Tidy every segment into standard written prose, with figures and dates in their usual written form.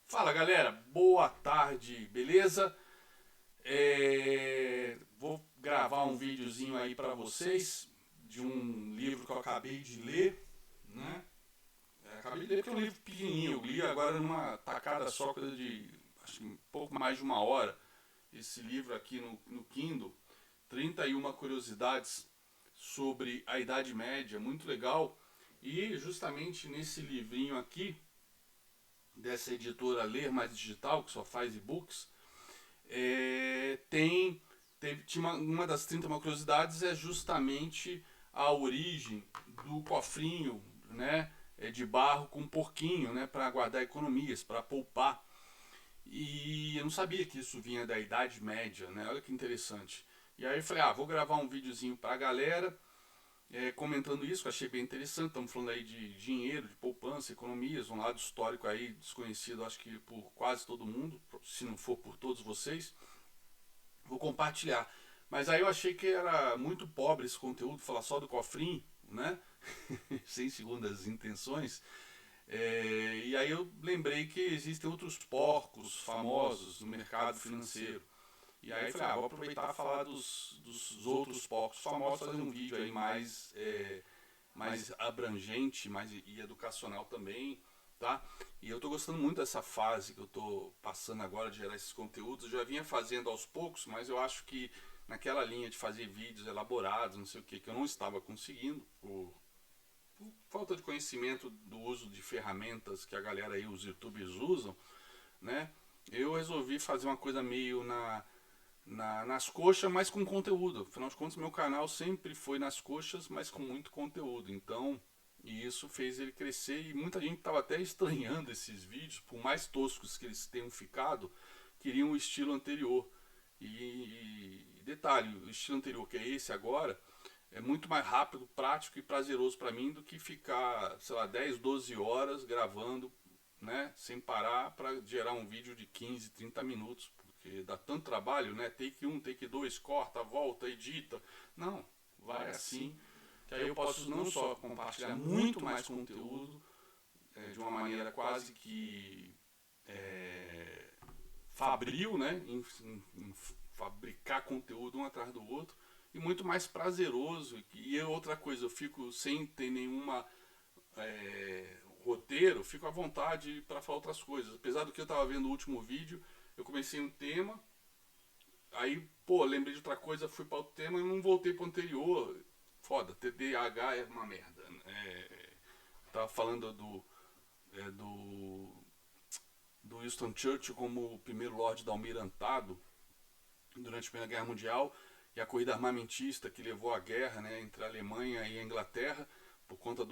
Fala galera, boa tarde, beleza? Vou gravar um videozinho aí pra vocês de um livro que eu acabei de ler, né? Acabei de ler porque é um livro pequenininho, eu li agora numa tacada só, coisa de acho que um pouco mais de uma hora. Esse livro aqui no Kindle, 31 curiosidades sobre a Idade Média, muito legal. E justamente nesse livrinho aqui, dessa editora Ler Mais Digital, que só faz e-books, tinha uma das 30 curiosidades é justamente a origem do cofrinho, né, de barro com porquinho, né, para guardar economias, para poupar. E eu não sabia que isso vinha da Idade Média, né? Olha que interessante. E aí eu falei, vou gravar um videozinho para a galera comentando isso, que eu achei bem interessante. Estamos falando aí de dinheiro, de poupança, economias, um lado histórico aí desconhecido, acho que por quase todo mundo, se não for por todos vocês. Vou compartilhar. Mas aí eu achei que era muito pobre esse conteúdo, falar só do cofrinho, né? Sem segundas intenções. E aí eu lembrei que existem outros porcos famosos no mercado financeiro. E aí eu falei, vou aproveitar e falar dos outros porcos famosos, fazer um vídeo aí mais abrangente, mais e educacional também, tá? E eu tô gostando muito dessa fase que eu tô passando agora de gerar esses conteúdos. Eu já vinha fazendo aos poucos, mas eu acho que naquela linha de fazer vídeos elaborados, não sei o que eu não estava conseguindo por falta de conhecimento do uso de ferramentas que a galera aí, os youtubers usam, né? Eu resolvi fazer uma coisa meio nas coxas, mas com conteúdo. Afinal de contas, meu canal sempre foi nas coxas, mas com muito conteúdo. Então, e isso fez ele crescer e muita gente estava até estranhando esses vídeos, por mais toscos que eles tenham ficado, queriam o estilo anterior. E detalhe, o estilo anterior, que é esse agora, é muito mais rápido, prático e prazeroso para mim do que ficar, sei lá, 10, 12 horas gravando, né, sem parar para gerar um vídeo de 15, 30 minutos, porque dá tanto trabalho, né? Take 1, take 2, corta, volta, edita. Não, vai assim, que aí eu posso não só compartilhar muito mais conteúdo, de uma maneira quase que fabril, né? Em fabricar conteúdo um atrás do outro, e muito mais prazeroso. E outra coisa, eu fico sem ter nenhuma roteiro, fico à vontade para falar outras coisas. Apesar do que eu estava vendo no último vídeo, eu comecei um tema, aí, pô, lembrei de outra coisa, fui para outro tema e não voltei para o anterior. Foda, TDAH é uma merda. Tava falando do Winston Churchill como o primeiro Lorde da Almirantado durante a Primeira Guerra Mundial e a corrida armamentista que levou à guerra, né, entre a Alemanha e a Inglaterra, por conta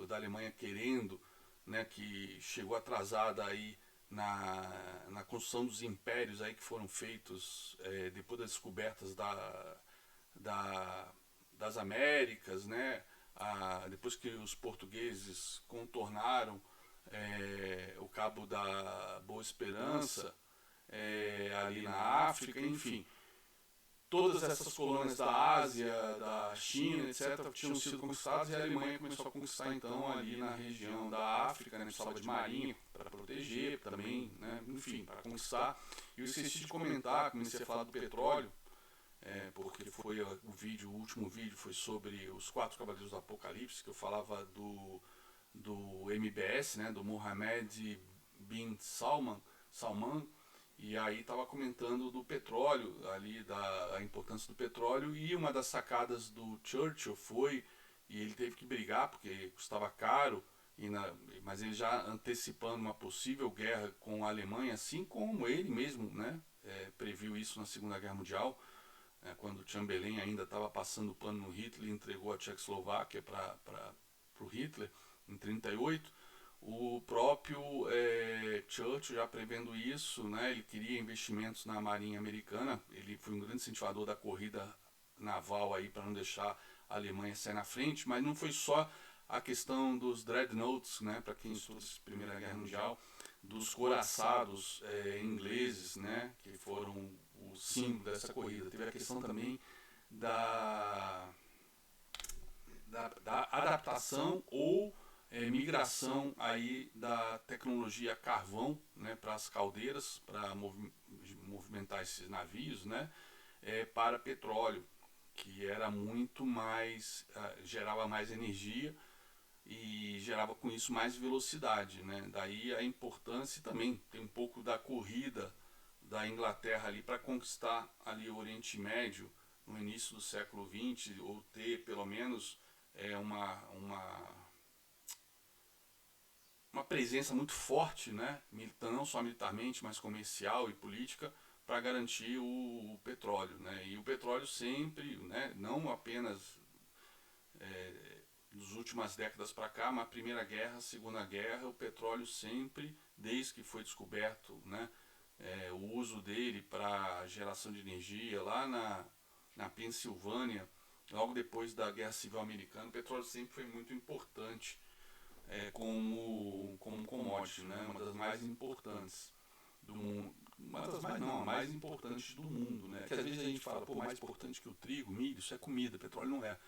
da Alemanha querendo, né, que chegou atrasada aí na construção dos impérios aí que foram feitos depois das descobertas da, das Américas, né, depois que os portugueses contornaram o Cabo da Boa Esperança ali na África, enfim. Todas essas colônias da Ásia, da China, etc., tinham sido conquistadas e a Alemanha começou a conquistar então ali na região da África, né, precisava de marinha para proteger também, né, enfim, para conquistar. E eu esqueci de comentar, comecei a falar do petróleo, porque foi o último vídeo foi sobre os quatro cavaleiros do Apocalipse, que eu falava do MBS, né, do Mohammed bin Salman, e aí estava comentando do petróleo, ali da importância do petróleo, e uma das sacadas do Churchill foi, e ele teve que brigar porque custava caro, mas ele já antecipando uma possível guerra com a Alemanha, assim como ele mesmo, né, previu isso na Segunda Guerra Mundial, quando Chamberlain ainda estava passando o pano no Hitler e entregou a Tchecoslováquia para o Hitler em 38. O próprio Churchill já prevendo isso, né, ele queria investimentos na marinha americana, ele foi um grande incentivador da corrida naval aí para não deixar a Alemanha sair na frente, mas não foi só a questão dos dreadnoughts, né, para quem estudou a Primeira Guerra Mundial, dos couraçados ingleses, né, que foram o símbolo dessa corrida. Teve a questão também da adaptação ou migração aí da tecnologia carvão, né, para as caldeiras, para movimentar esses navios, né, para petróleo, que era muito mais, gerava mais energia e gerava com isso mais velocidade, né? Daí a importância também tem um pouco da corrida da Inglaterra ali para conquistar ali o Oriente Médio no início do século XX, ou ter pelo menos uma presença muito forte, né? Não só militarmente, mas comercial e política, para garantir o petróleo, né? E o petróleo sempre, né, não apenas nas últimas décadas para cá, mas a Primeira Guerra, a Segunda Guerra, o petróleo sempre, desde que foi descoberto, né, o uso dele para geração de energia lá na Pensilvânia, logo depois da Guerra Civil Americana, o petróleo sempre foi muito importante como commodity, né, uma das mais importantes do mundo. Uma das mais não, a mais importante do mundo, né? Que às vezes a gente fala, pô, mais importante que o trigo, milho, isso é comida, petróleo não é.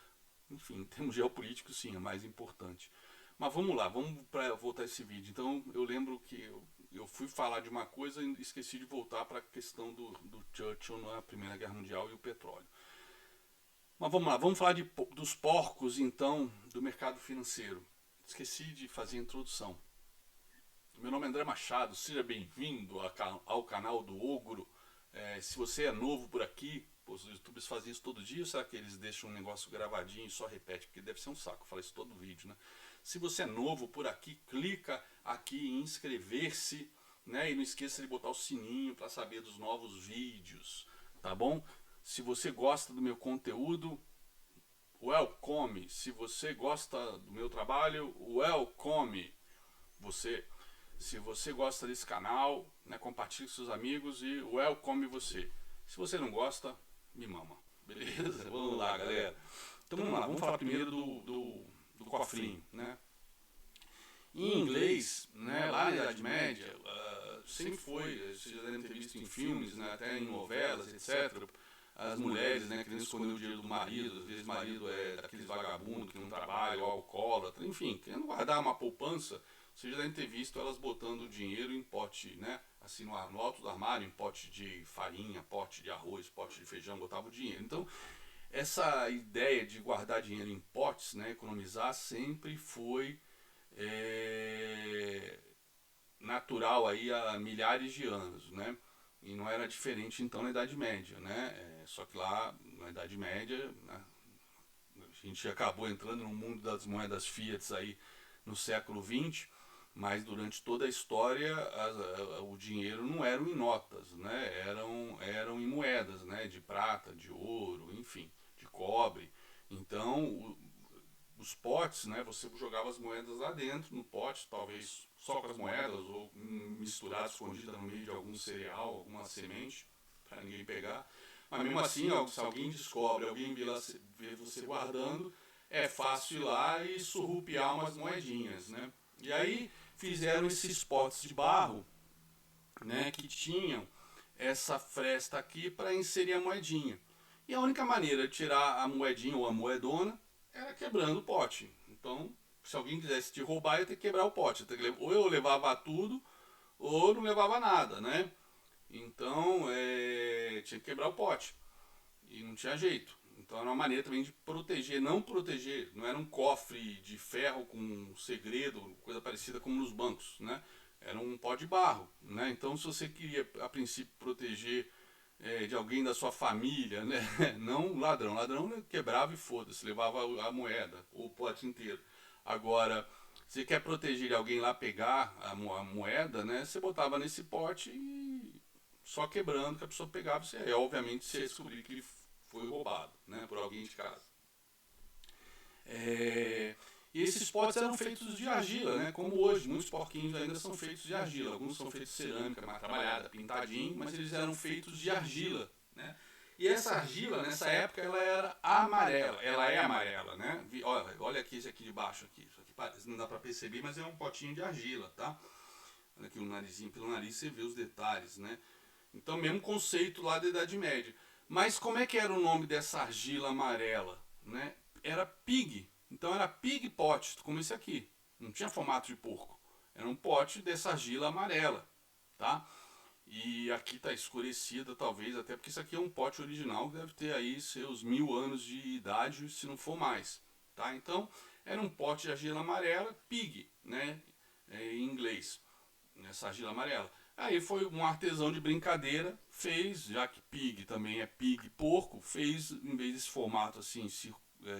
Enfim, em termos geopolíticos, sim, é mais importante. Mas vamos lá, vamos para voltar esse vídeo. Então, eu lembro que eu fui falar de uma coisa e esqueci de voltar para a questão do Churchill na Primeira Guerra Mundial e o petróleo. Mas vamos lá, vamos falar dos porcos, então, do mercado financeiro. Esqueci de fazer a introdução. Meu nome é André Machado, seja bem-vindo ao canal do Ogro. Se você é novo por aqui, os youtubers fazem isso todo dia, ou será que eles deixam um negócio gravadinho e só repete? Porque deve ser um saco, eu falo isso todo vídeo, né? Se você é novo por aqui, clica aqui em inscrever-se, né? E não esqueça de botar o sininho para saber dos novos vídeos, tá bom? Se você gosta do meu conteúdo, welcome. Se você gosta do meu trabalho, welcome. Se você gosta desse canal, né, compartilhe com seus amigos e welcome você. Se você não gosta, me mama. Beleza? Vamos lá, galera. Então vamos lá, vamos falar primeiro do cofrinho, né? Em inglês, né, lá na Idade Média, sempre foi, vocês já devem ter visto em filmes, né, até em novelas, etc., as mulheres, né, querendo esconder o dinheiro do marido, às vezes o marido é daqueles vagabundos que não trabalham, alcoólatra, enfim, querendo guardar uma poupança. Vocês já devem ter visto elas botando o dinheiro em pote, né? Assim, no alto do armário, em pote de farinha, pote de arroz, pote de feijão, botava o dinheiro. Então, essa ideia de guardar dinheiro em potes, né, economizar, sempre foi natural aí há milhares de anos, né? E não era diferente então na Idade Média, né? Só que lá, na Idade Média, né, a gente acabou entrando no mundo das moedas fiat aí no século XX, mas durante toda a história o dinheiro não era em notas, né? Eram em moedas, né? De prata, de ouro, enfim, de cobre. Então os potes, né? Você jogava as moedas lá dentro no pote, talvez só com as moedas ou misturado, escondida no meio de algum cereal, alguma semente para ninguém pegar. Mas mesmo assim, se alguém descobre, alguém vê você guardando, é fácil ir lá e surrupiar umas moedinhas, né? E aí fizeram esses potes de barro, né, que tinham essa fresta aqui para inserir a moedinha. E a única maneira de tirar a moedinha ou a moedona era quebrando o pote. Então, se alguém quisesse te roubar, ia ter que quebrar o pote. Ou eu levava tudo, ou não levava nada, né? Então, tinha que quebrar o pote. E não tinha jeito. Então era uma maneira também de proteger, não era um cofre de ferro com um segredo, coisa parecida como nos bancos, né? Era um pó de barro, né? Então se você queria a princípio proteger de alguém da sua família, né? Não ladrão, quebrava e foda-se, levava a moeda, ou o pote inteiro. Agora, você quer proteger alguém lá pegar a moeda, né? Você botava nesse pote e só quebrando que a pessoa pegava, obviamente você ia descobrir que foi roubado, né, por alguém de casa. E esses potes eram feitos de argila, né, como hoje, muitos porquinhos ainda são feitos de argila. Alguns são feitos de cerâmica, mais trabalhada, pintadinho, mas eles eram feitos de argila, né. E essa argila, nessa época, ela era amarela, ela é amarela, né. Olha aqui esse aqui de baixo, isso aqui não dá para perceber, mas é um potinho de argila, tá. Olha aqui o narizinho, pelo nariz você vê os detalhes, né. Então, mesmo conceito lá da Idade Média. Mas como é que era o nome dessa argila amarela? Né? Era pig. Então era pig pot, como esse aqui. Não tinha formato de porco. Era um pote dessa argila amarela, tá? E aqui está escurecida, talvez, até porque isso aqui é um pote original que deve ter aí seus 1000 anos de idade, se não for mais, tá? Então, era um pote de argila amarela, pig, né? Em inglês, essa argila amarela. Aí foi um artesão de brincadeira, fez, já que pig também é pig, porco, fez, em vez desse formato assim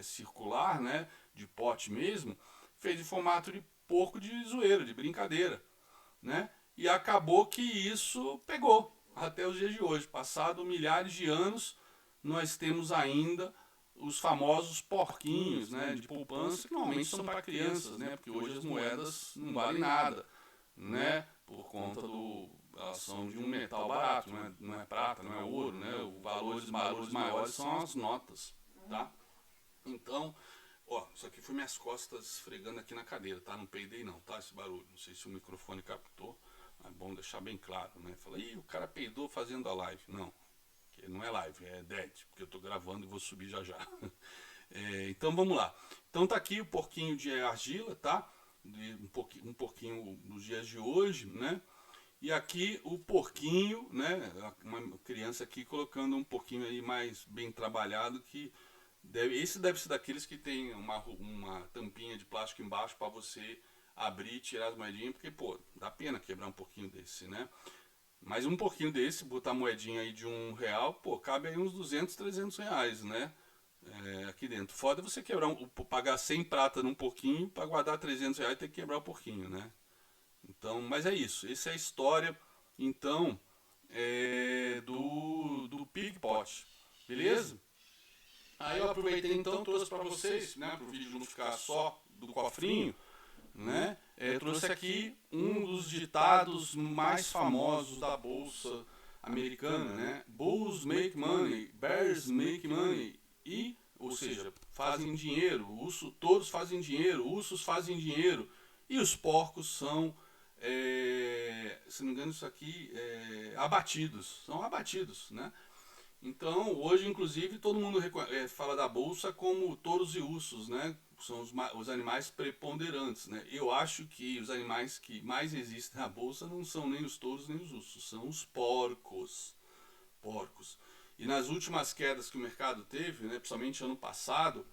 circular, né? De pote mesmo, fez em formato de porco de zoeira, de brincadeira, né? E acabou que isso pegou até os dias de hoje. Passado milhares de anos, nós temos ainda os famosos porquinhos, né, de poupança, que normalmente são para crianças, né, porque hoje as moedas não valem nada, né, por conta do elas são de um metal barato, não é prata, não é ouro, né, os valores maiores são as notas, tá? Então, ó, isso aqui foi minhas costas esfregando aqui na cadeira, tá? Não peidei não, tá? Esse barulho, não sei se o microfone captou. É bom deixar bem claro, né? Fala, ih, o cara peidou fazendo a live. Não, que não é live, é dead, porque eu tô gravando e vou subir já já. Então vamos lá. Então tá aqui o porquinho de argila, tá? Um porquinho nos dias de hoje, né? E aqui o porquinho, né? Uma criança aqui colocando um porquinho aí mais bem trabalhado que esse deve ser daqueles que tem uma tampinha de plástico embaixo para você abrir e tirar as moedinhas, porque, pô, dá pena quebrar um pouquinho desse, né? Mas um pouquinho desse, botar moedinha aí de R$ 1, pô, cabe aí uns 200, 300 reais, né? Aqui dentro. Foda você quebrar, pagar 100 prata num porquinho para guardar 300 reais e ter que quebrar o porquinho, né? Então, mas é isso. Essa é a história, então, do Pig Pot, beleza? Aí eu aproveitei então, trouxe para vocês, né, para o vídeo não ficar só do cofrinho, né? Trouxe aqui um dos ditados mais famosos da bolsa americana, né? Bulls make money, bears make money, ou seja, fazem dinheiro, todos fazem dinheiro, ursos fazem dinheiro e os porcos são, se não me engano isso aqui, são abatidos, né? Então, hoje, inclusive, todo mundo fala da bolsa como touros e ursos, né? São os animais preponderantes, né? Eu acho que os animais que mais existem na bolsa não são nem os touros nem os ursos, são os porcos. Porcos. E nas últimas quedas que o mercado teve, né, principalmente ano passado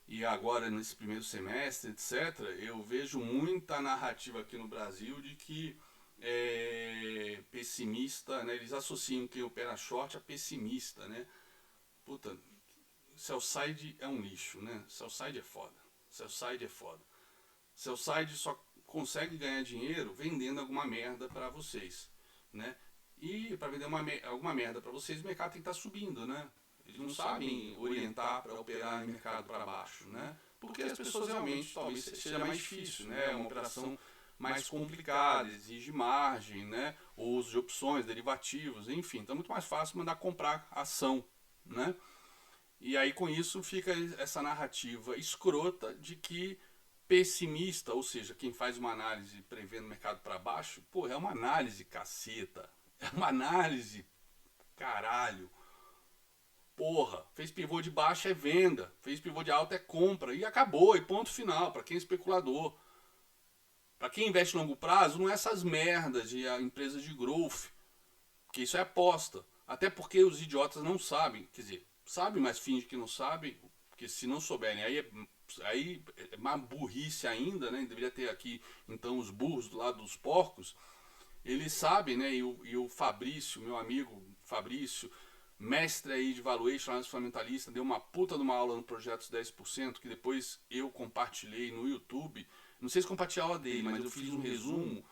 e agora nesse primeiro semestre, etc., eu vejo muita narrativa aqui no Brasil de que pessimista, né? Eles associam quem opera short a pessimista, né? Puta, Sell-side é um lixo, né? Sell-side é foda. Sell-side é foda. Sell-side só consegue ganhar dinheiro vendendo alguma merda para vocês, né? E para vender alguma merda para vocês, o mercado tem que estar subindo, né? Eles não sabem orientar para operar em mercado para baixo, né? Porque as pessoas realmente talvez seja mais difícil, né? É uma operação mais complicada, exige margem, né? Ou uso de opções, derivativos, enfim. Então é muito mais fácil mandar comprar ação, né? E aí com isso fica essa narrativa escrota de que pessimista, ou seja, quem faz uma análise prevendo o mercado para baixo, pô, é uma análise caceta. É uma análise, caralho. Porra, fez pivô de baixa é venda, fez pivô de alta é compra e acabou, e ponto final, para quem é especulador. Para quem investe em longo prazo, não é essas merdas de empresas de growth, que isso é aposta. Até porque os idiotas não sabem, quer dizer, sabem, mas fingem que não sabem, porque se não souberem, aí é uma burrice ainda, né? Deveria ter aqui, então, os burros do lado dos porcos. Eles sabem, né? E o Fabrício, meu amigo Fabrício, mestre aí de valuation, análise fundamentalista, deu uma puta de uma aula no Projetos 10%, que depois eu compartilhei no YouTube. Não sei se compartilhei a aula dele, mas eu fiz um resumo.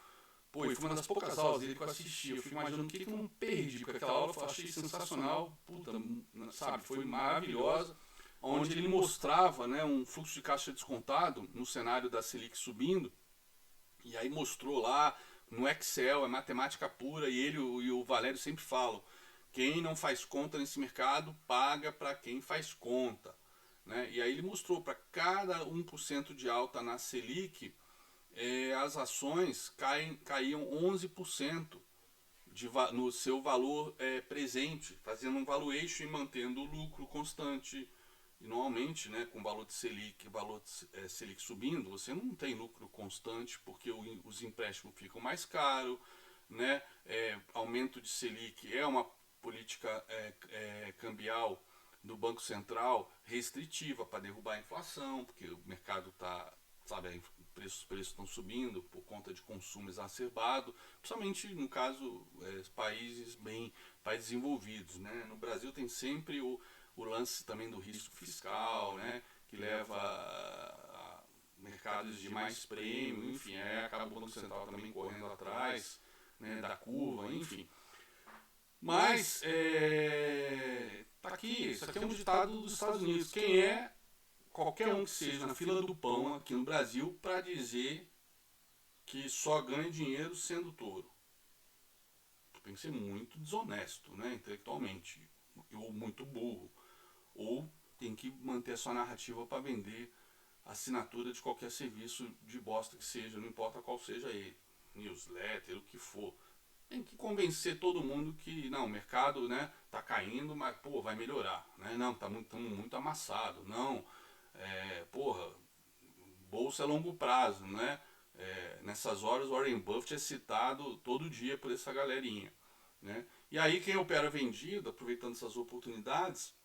Pô, e foi uma das poucas aulas dele que eu assisti. Eu fico imaginando o que eu não perdi, porque aquela aula eu achei sensacional, puta, sabe, foi maravilhosa, onde ele mostrava, né, um fluxo de caixa descontado no cenário da Selic subindo, e aí mostrou lá no Excel, é matemática pura, e ele e o Valério sempre falam, quem não faz conta nesse mercado paga para quem faz conta, né? E aí ele mostrou para cada 1% de alta na Selic, as ações caíam 11% no seu valor presente, fazendo um valuation e mantendo o lucro constante, E normalmente, né, com o valor de Selic subindo, você não tem lucro constante porque os empréstimos ficam mais caros, né? Aumento de Selic é uma política cambial do Banco Central restritiva para derrubar a inflação, porque o mercado está, sabe, os preços estão subindo por conta de consumo exacerbado, principalmente no caso países desenvolvidos, né? No Brasil tem sempre o lance também do risco fiscal, né? Que leva a mercados de mais prêmio, enfim, acaba o Banco Central também correndo atrás, né, da curva, enfim. Mas tá aqui, isso aqui é um ditado dos Estados Unidos. Quem é qualquer um que seja na fila do pão aqui no Brasil para dizer que só ganha dinheiro sendo touro? Tem que ser muito desonesto, né, intelectualmente, ou muito burro, ou tem que manter a sua narrativa para vender assinatura de qualquer serviço de bosta que seja, não importa qual seja ele, newsletter, o que for. Tem que convencer todo mundo que não, o mercado, né, tá caindo, mas pô, vai melhorar, né? Não, tá muito amassado. Não, porra, bolsa a longo prazo, né? Nessas horas o Warren Buffett é citado todo dia por essa galerinha, né? E aí quem opera vendido, aproveitando essas oportunidades,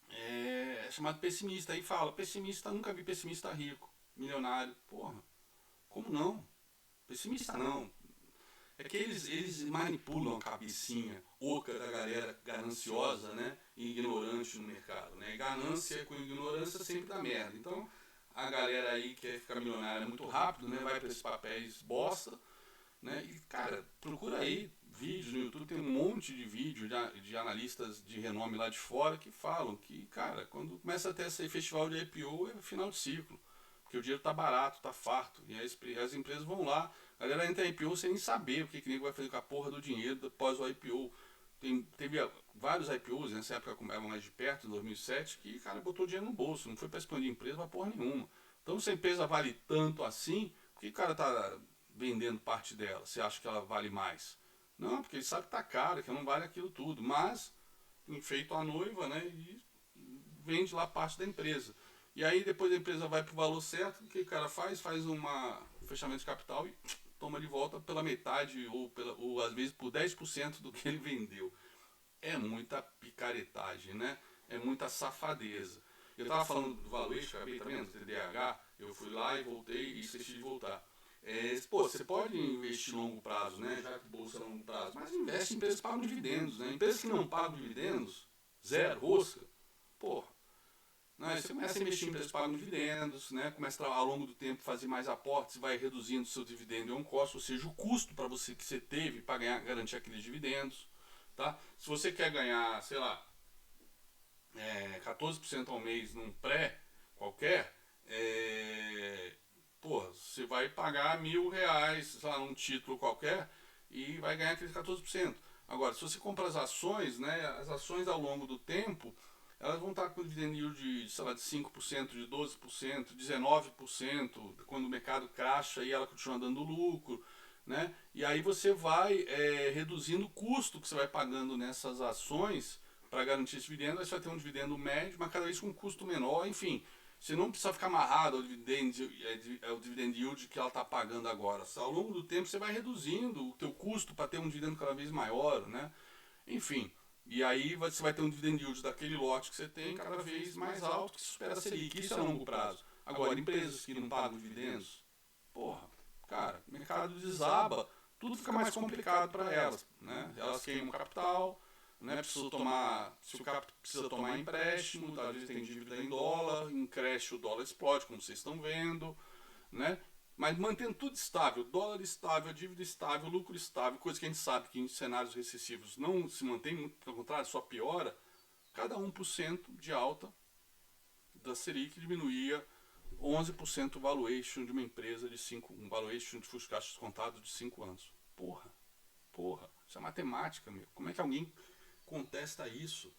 é chamado pessimista. Aí fala, pessimista, nunca vi pessimista rico, milionário. Porra, como não? Pessimista não. É que eles manipulam a cabecinha oca da galera gananciosa, né? E ignorante no mercado, né? Ganância com ignorância sempre dá merda. Então, a galera aí que quer ficar milionária muito rápido, né? Vai para esses papéis bosta, né? E, cara, procura aí vídeos no YouTube, tem um monte de vídeo de analistas de renome lá de fora que falam que, cara, quando começa a ter esse festival de IPO é final de ciclo. Porque o dinheiro tá barato, tá farto. E as empresas vão lá. A galera entra em IPO sem nem saber o que nego vai fazer com a porra do dinheiro após o IPO. Teve vários IPOs nessa época, como era mais de perto, em 2007, que, cara, botou dinheiro no bolso. Não foi para expandir a empresa pra porra nenhuma. Então, se a empresa vale tanto assim, por que o cara tá vendendo parte dela? Você acha que ela vale mais? Não, porque ele sabe que tá caro, que não vale aquilo tudo. Mas, enfeita a noiva, né? E vende lá parte da empresa. E aí depois a empresa vai pro valor certo, o que o cara faz? Faz um fechamento de capital e toma de volta pela metade ou às vezes por 10% do que ele vendeu. É muita picaretagem, né? É muita safadeza. Eu tava falando do valuation, acabei, tá vendo? TDAH, eu fui lá e voltei e esqueci de voltar. Pô, você pode investir em longo prazo, né? Já que bolsa é longo prazo, mas investe em empresas que pagam dividendos, né? Empresas que não pagam dividendos, zero, rosca, porra. Né? Você começa a investir em empresas que pagam dividendos, né? Começa ao longo do tempo fazer mais aportes, vai reduzindo o seu dividendo em um custo, ou seja, o custo para você que você teve para garantir aqueles dividendos. Tá? Se você quer ganhar, sei lá, 14% ao mês num pré qualquer, você vai pagar R$ 1.000, sei lá, num título qualquer e vai ganhar aqueles 14%. Agora, se você compra as ações, né, as ações ao longo do tempo, elas vão estar com dividend yield de, sei lá, de 5%, de 12%, 19%, quando o mercado cracha e ela continua dando lucro, né? E aí você vai reduzindo o custo que você vai pagando nessas ações para garantir esse dividendo, aí você vai ter um dividendo médio, mas cada vez com um custo menor, enfim. Você não precisa ficar amarrado ao dividend yield que ela está pagando agora. Ao longo do tempo você vai reduzindo o teu custo para ter um dividendo cada vez maior, né? Enfim, e aí você vai ter um dividend yield daquele lote que você tem cada vez mais alto que supera a Selic. Isso é a longo prazo. Agora, empresas que não pagam dividendos, porra, cara, o mercado desaba, tudo fica mais complicado para elas, né? Elas queimam capital, né? Se o cara precisa tomar empréstimo, às vezes tem dívida em dólar, em creche o dólar explode, como vocês estão vendo, né? Mas mantendo tudo estável, dólar estável, dívida estável, lucro estável, coisa que a gente sabe que em cenários recessivos não se mantém, muito pelo contrário, só piora, cada 1% de alta da Selic diminuía 11% o valuation de uma empresa de 5, um valuation de furos caixas contados de 5 anos. Porra, isso é matemática, meu. Como é que alguém contesta isso?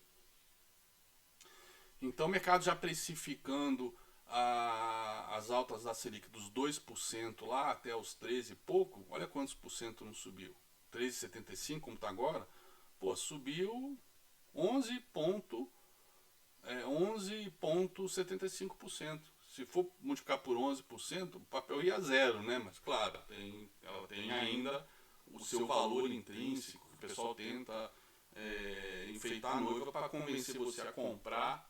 Então o mercado já precificando as altas da Selic dos 2% lá até os 13 e pouco, olha quantos por cento não subiu. 13,75 como está agora, pô, subiu 11 ponto é 11,75%. Se for multiplicar por 11%, o papel ia a zero, né? Mas claro, ela tem ainda o seu valor intrínseco, que o pessoal tenta enfeitar a noiva para convencer você a comprar,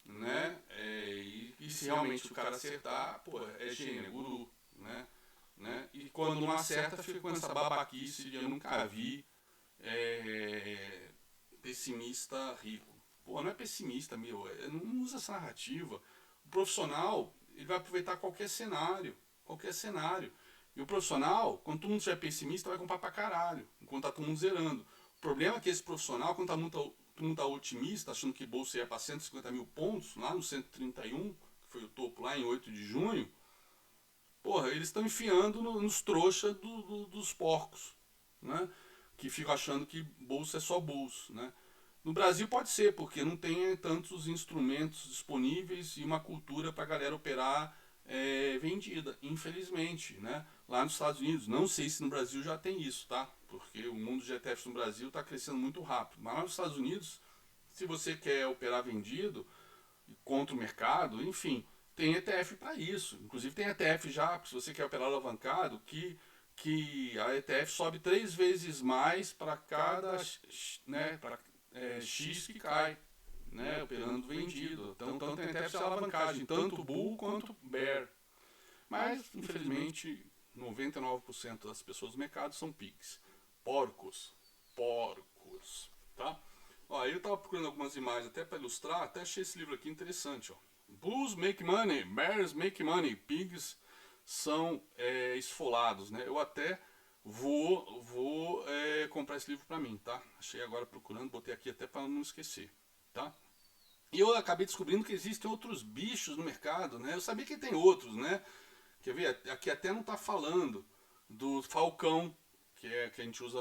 né? E se realmente o cara acertar, pô, é gênio, é guru, né? E quando não acerta, fica com essa babaquice de eu nunca vi pessimista rico. Pô, não é pessimista, meu, não usa essa narrativa. O profissional, ele vai aproveitar qualquer cenário, qualquer cenário. E o profissional, quando todo mundo estiver pessimista, vai comprar pra caralho, enquanto tá todo mundo zerando. O problema é que esse profissional, quando todo mundo tá otimista, achando que bolsa ia para 150 mil pontos, lá no 131, que foi o topo lá em 8 de junho, porra, eles estão enfiando nos trouxas dos porcos, né? Que ficam achando que bolsa é só bolsa, né? No Brasil pode ser, porque não tem tantos instrumentos disponíveis e uma cultura para a galera operar vendida, infelizmente, né? Lá nos Estados Unidos, não sei se no Brasil já tem isso, tá? Porque o mundo de ETFs no Brasil está crescendo muito rápido. Mas lá nos Estados Unidos, se você quer operar vendido contra o mercado, enfim, tem ETF para isso. Inclusive tem ETF já, se você quer operar alavancado, que a ETF sobe 3 vezes mais para cada né, X que cai, né, operando vendido. Então tem ETF de alavancagem, tanto bull quanto bear. Mas, infelizmente, 99% das pessoas do mercado são pigs. Porcos. Porcos. Tá? Ó, eu estava procurando algumas imagens até para ilustrar, até achei esse livro aqui interessante. Ó. Bulls make money, bears make money, pigs são esfolados, né? Eu até vou comprar esse livro para mim, tá? Achei agora procurando, botei aqui até para não esquecer, tá? E eu acabei descobrindo que existem outros bichos no mercado, né? Eu sabia que tem outros, né? Quer ver? Aqui até não está falando do falcão, que a gente usa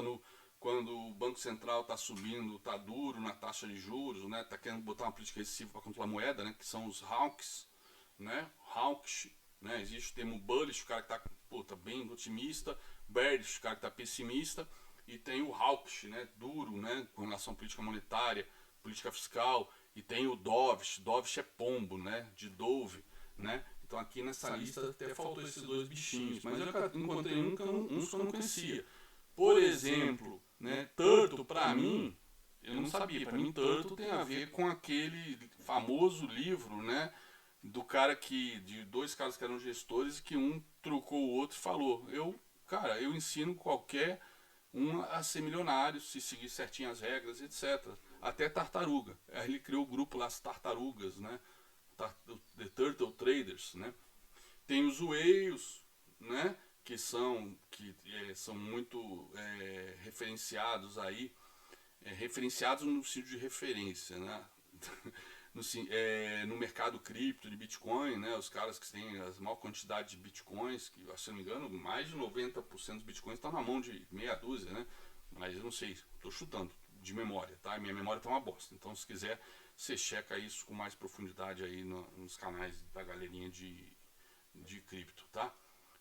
quando o Banco Central está subindo, está duro na taxa de juros, né? Está querendo botar uma política recessiva para controlar a moeda, né? Que são os hawks, né? Hawkish, né? Existe o termo bullish, o cara que está bem otimista, bearish, o cara que está pessimista, e tem o hawkish, né? Duro, né? Com relação à política monetária, política fiscal, e tem o dovish, dovish é pombo, né? De dove, né? Então aqui nessa lista até faltou esses dois bichinhos, mas eu encontrei uns que eu não conhecia. Por exemplo, né, turtle para mim, eu não sabia, para mim turtle tem a ver com aquele famoso livro, né, de dois caras que eram gestores, que um trucou o outro e falou, eu ensino qualquer um a ser milionário, se seguir certinho as regras, etc. Até tartaruga. Aí ele criou o grupo lá, as tartarugas, né? The Turtle Traders, né? Tem os whales, né? Que são muito referenciados aí, referenciados no sentido de referência, né? No mercado cripto de Bitcoin, né? Os caras que têm a maior quantidade de Bitcoins, que se não me engano, mais de 90% dos Bitcoins está na mão de meia dúzia, né? Mas eu não sei, estou chutando de memória, tá? Minha memória tá uma bosta. Então, se quiser, você checa isso com mais profundidade aí nos canais da galerinha de cripto, tá?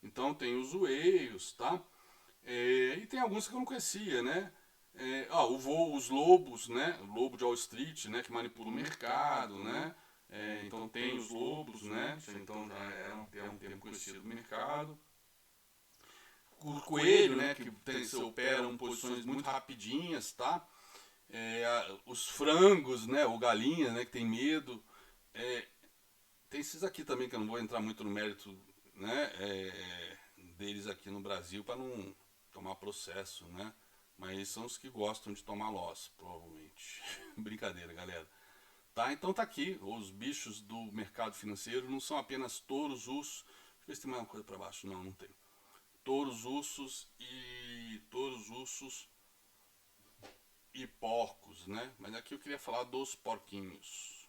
Então tem os whales, tá? E tem alguns que eu não conhecia, né? Os lobos, né? O lobo de Wall Street, né? Que manipula o mercado, né? Então tem os lobos, né? Então já é um termo conhecido do mercado. O coelho, né? Que operam posições muito rapidinhas, tá? Os frangos, né? O galinha, né? Que tem medo. Tem esses aqui também que eu não vou entrar muito no mérito, né? Deles aqui no Brasil para não tomar processo, né? Mas são os que gostam de tomar loss, provavelmente. Brincadeira, galera. Tá, então tá aqui. Os bichos do mercado financeiro não são apenas touros, ursos. Deixa eu ver se tem mais uma coisa para baixo. Não tem. Touros, ursos e porcos, né? Mas aqui eu queria falar dos porquinhos.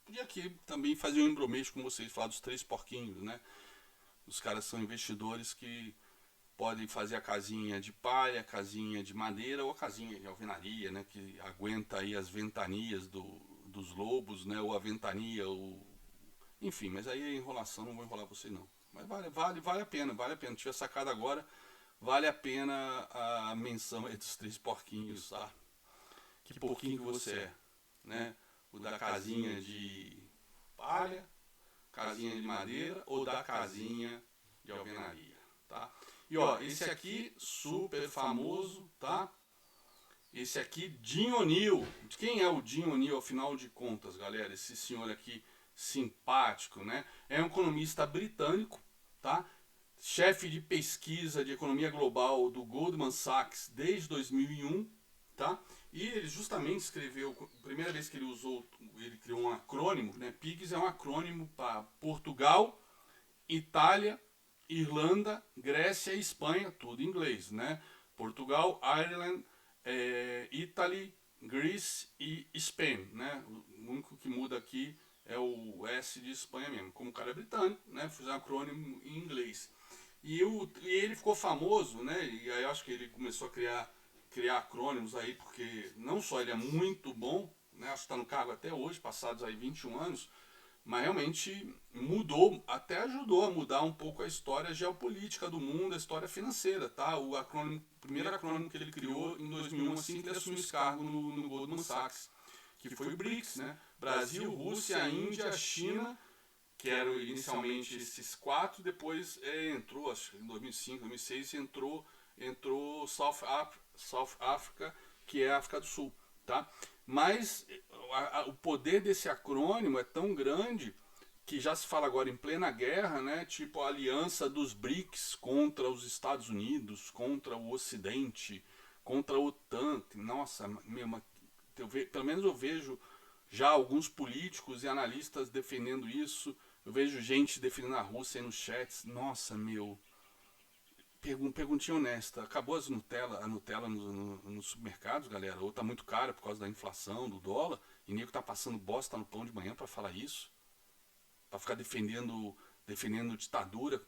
Podia aqui também fazer um embromeixo com vocês, falar dos 3 porquinhos, né? Os caras são investidores que podem fazer a casinha de palha, a casinha de madeira ou a casinha de alvenaria, né? Que aguenta aí as ventanias dos lobos, né? Ou a ventania, enfim, mas aí é enrolação, não vou enrolar você não. Mas vale a pena, vale a pena. Tive a sacada agora, vale a pena a menção aí dos 3 porquinhos, tá? Que porquinho que você é, né? O da casinha de palha, casinha de madeira ou da casinha de alvenaria, tá? E ó, esse aqui super famoso, tá? Esse aqui, Jim O'Neill. Quem é o Jim O'Neill, afinal de contas, galera? Esse senhor aqui simpático, né? É um economista britânico, tá? Chefe de pesquisa de economia global do Goldman Sachs desde 2001, tá? E ele justamente escreveu, a primeira vez que ele criou um acrônimo, né? PIGS é um acrônimo para Portugal, Itália, Irlanda, Grécia e Espanha, tudo em inglês, né? Portugal, Ireland, Italy, Greece e Spain, né? O único que muda aqui é o S de Espanha mesmo. Como o cara é britânico, né? Fiz um acrônimo em inglês. E ele ficou famoso, né? E aí eu acho que ele começou a criar acrônimos aí, porque não só ele é muito bom, né? Acho que está no cargo até hoje, passados aí 21 anos, mas realmente mudou, até ajudou a mudar um pouco a história geopolítica do mundo, a história financeira, tá? O primeiro acrônimo que ele criou em 2001, assim que ele assumiu esse cargo no Goldman Sachs, que foi o BRICS, né? Brasil, Rússia, Índia, China, que eram inicialmente esses quatro, depois entrou, acho que em 2005, 2006, entrou South Africa, que é a África do Sul, tá? Mas o poder desse acrônimo é tão grande que já se fala agora em plena guerra, né? Tipo a aliança dos BRICS contra os Estados Unidos, contra o Ocidente, contra a OTAN. Nossa, pelo menos eu vejo já alguns políticos e analistas defendendo isso. Eu vejo gente defendendo a Rússia aí nos chats. Nossa, perguntinha honesta. Acabou a Nutella nos supermercados, galera? Ou tá muito cara por causa da inflação, do dólar? E nego tá passando bosta no pão de manhã para falar isso? Para ficar defendendo ditadura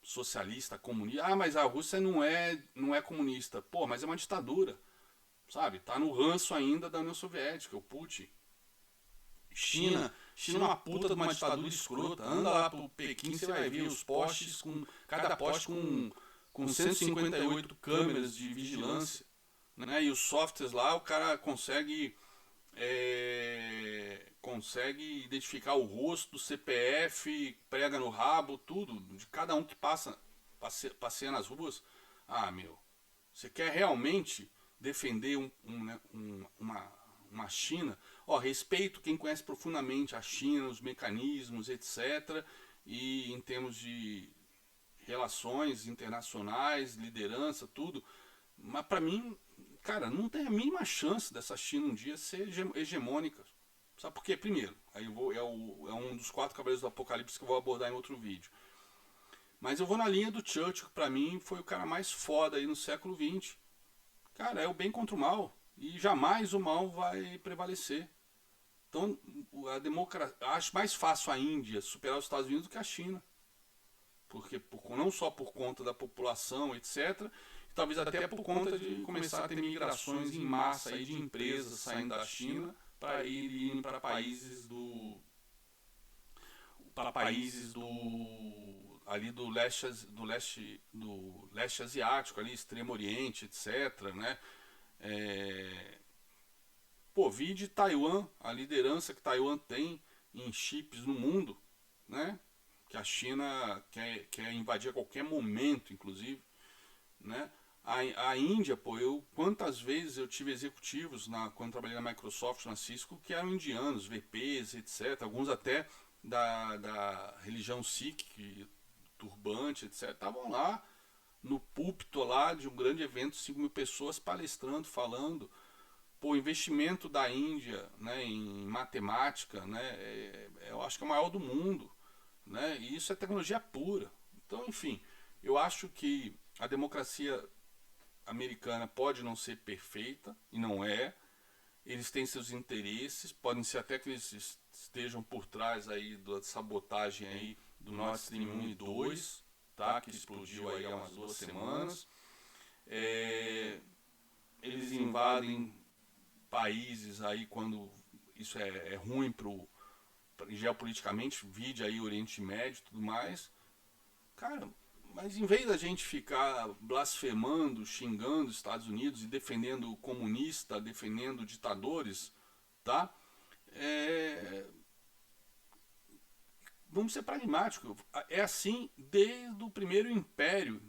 socialista, comunista. Ah, mas a Rússia não é comunista. Pô, mas é uma ditadura. Sabe? Tá no ranço ainda da União Soviética, o Putin. China é uma puta de uma ditadura escrota. Anda lá pro Pequim, você vai ver os postes cada poste com 158 câmeras de vigilância, né? E os softwares lá, o cara consegue identificar o rosto, CPF, prega no rabo, tudo, de cada um que passeia nas ruas. Ah, meu, você quer realmente defender uma China? Ó, respeito quem conhece profundamente a China, os mecanismos, etc. E em termos de relações internacionais, liderança, tudo. Mas pra mim, cara, não tem a mínima chance dessa China um dia ser hegemônica. Sabe por quê? Primeiro, aí é um dos 4 cavaleiros do Apocalipse que eu vou abordar em outro vídeo. Mas eu vou na linha do Churchill, que pra mim foi o cara mais foda aí no século XX. Cara, é o bem contra o mal. E jamais o mal vai prevalecer. Então, acho mais fácil a Índia superar os Estados Unidos do que a China. Porque não só por conta da população, etc., e talvez até por conta de começar a ter migrações em massa aí de empresas saindo da China para irem para países ali do leste asiático, ali Extremo Oriente, etc., né? Vide Taiwan, a liderança que Taiwan tem em chips no mundo, né? Que a China quer invadir a qualquer momento, inclusive, né? A Índia, quantas vezes eu tive executivos quando trabalhei na Microsoft, na Cisco, que eram indianos, VPs, etc. Alguns até da religião Sikh, turbante, etc. Estavam lá no púlpito lá de um grande evento, 5.000 pessoas palestrando, falando. O investimento da Índia, né, em matemática, né, eu acho que é o maior do mundo, né, e isso é tecnologia pura. Então, enfim, eu acho que a democracia americana pode não ser perfeita, e não é. Eles têm seus interesses, podem ser até que eles estejam por trás aí da sabotagem aí do Nord Stream 1 e 2, tá, que explodiu aí há umas 2 semanas. Eles invadem países aí quando isso é ruim geopoliticamente, vide aí Oriente Médio e tudo mais. Cara, mas em vez da gente ficar blasfemando, xingando os Estados Unidos e defendendo o comunista, defendendo ditadores, tá? é, vamos ser pragmáticos, é assim desde o primeiro império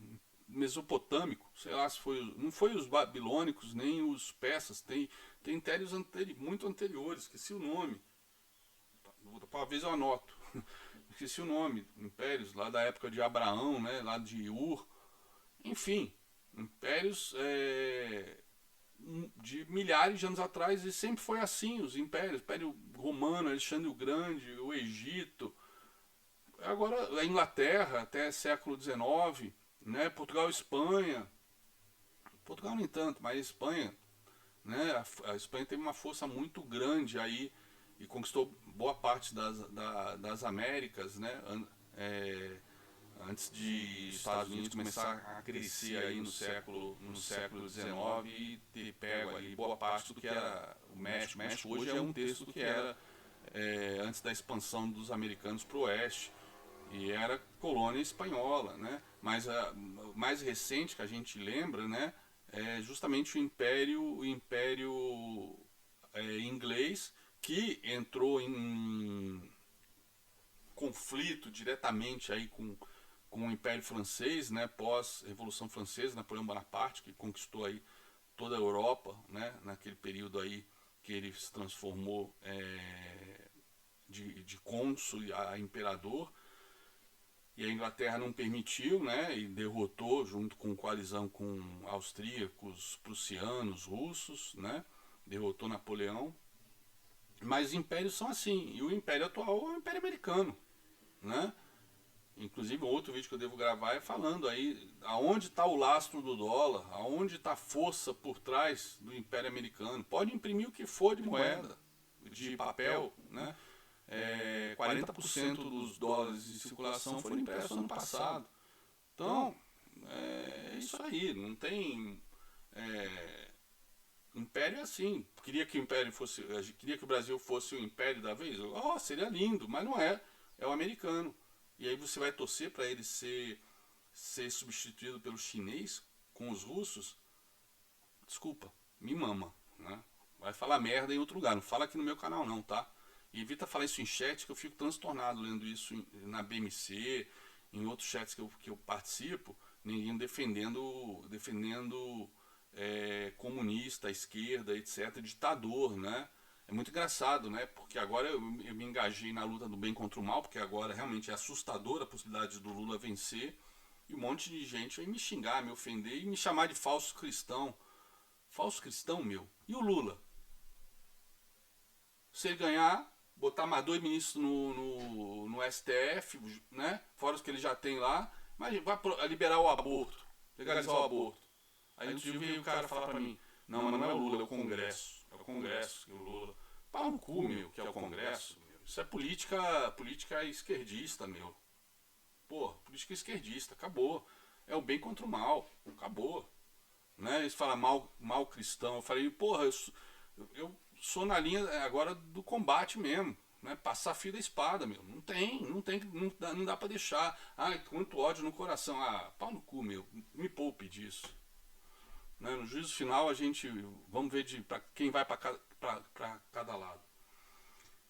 mesopotâmico, sei lá se foi, não foi os babilônicos nem os persas, tem impérios muito anteriores, esqueci o nome, talvez eu anoto, esqueci o nome, impérios lá da época de Abraão, né, lá de Ur, enfim, impérios de milhares de anos atrás, e sempre foi assim, os impérios, Império Romano, Alexandre o Grande, o Egito, agora a Inglaterra até século XIX, né, Portugal e Espanha, Portugal nem tanto, mas a Espanha, né, a Espanha teve uma força muito grande aí e conquistou boa parte das Américas, né, antes de Estados Unidos começar a crescer aí no século XIX e ter pego ali boa parte do que era o México. O México hoje é um terço do que era antes da expansão dos americanos para o oeste. E era colônia espanhola, né? Mas a mais recente que a gente lembra, né, é justamente o Império inglês, que entrou em conflito diretamente aí com o Império Francês, né, pós-Revolução Francesa, Napoleão Bonaparte, que conquistou aí toda a Europa, né, naquele período aí que ele se transformou de cônsul a imperador, e a Inglaterra não permitiu, né, e derrotou junto com coalizão com austríacos, prussianos, russos, né, derrotou Napoleão. Mas os impérios são assim, e o império atual é o império americano, né? Inclusive, outro vídeo que eu devo gravar é falando aí aonde está o lastro do dólar, aonde está a força por trás do Império Americano. Pode imprimir o que for de moeda, de papel, né? 40% dos dólares de circulação foram impressos no ano passado. Então, é isso aí, não tem... Império é assim. Queria que o Brasil fosse o império da vez? Oh, seria lindo, mas não é. É o americano. E aí você vai torcer para ele ser substituído pelo chinês com os russos? Desculpa, me mama, né? Vai falar merda em outro lugar, não fala aqui no meu canal não, tá? E evita falar isso em chat, que eu fico transtornado lendo isso na BMC, em outros chats que eu participo, ninguém defendendo comunista, esquerda, etc., ditador, né? É muito engraçado, né? Porque agora eu me engajei na luta do bem contra o mal, porque agora realmente é assustadora a possibilidade do Lula vencer, e um monte de gente vai me xingar, me ofender e me chamar de falso cristão. Falso cristão, meu? E o Lula? Se ele ganhar, botar mais 2 ministros no STF, né? Fora os que ele já tem lá, mas vai liberar o aborto, legalizar o aborto. Aí no dia veio o cara falar pra mim, não, mas não é o Lula, é o Congresso. É o Congresso que o Lula... Pau no cu, meu, que é o Congresso, meu. Isso é política esquerdista, meu. Pô, política esquerdista, acabou. É o bem contra o mal, acabou. Né? Eles falam mal cristão. Eu falei, porra, eu sou na linha agora do combate mesmo. Né? Passar fio da espada, meu. Não dá pra deixar. Ai, quanto ódio no coração. Ah, pau no cu, meu. Me poupe disso. Né? No juízo final a gente vamos ver pra quem vai para cada lado,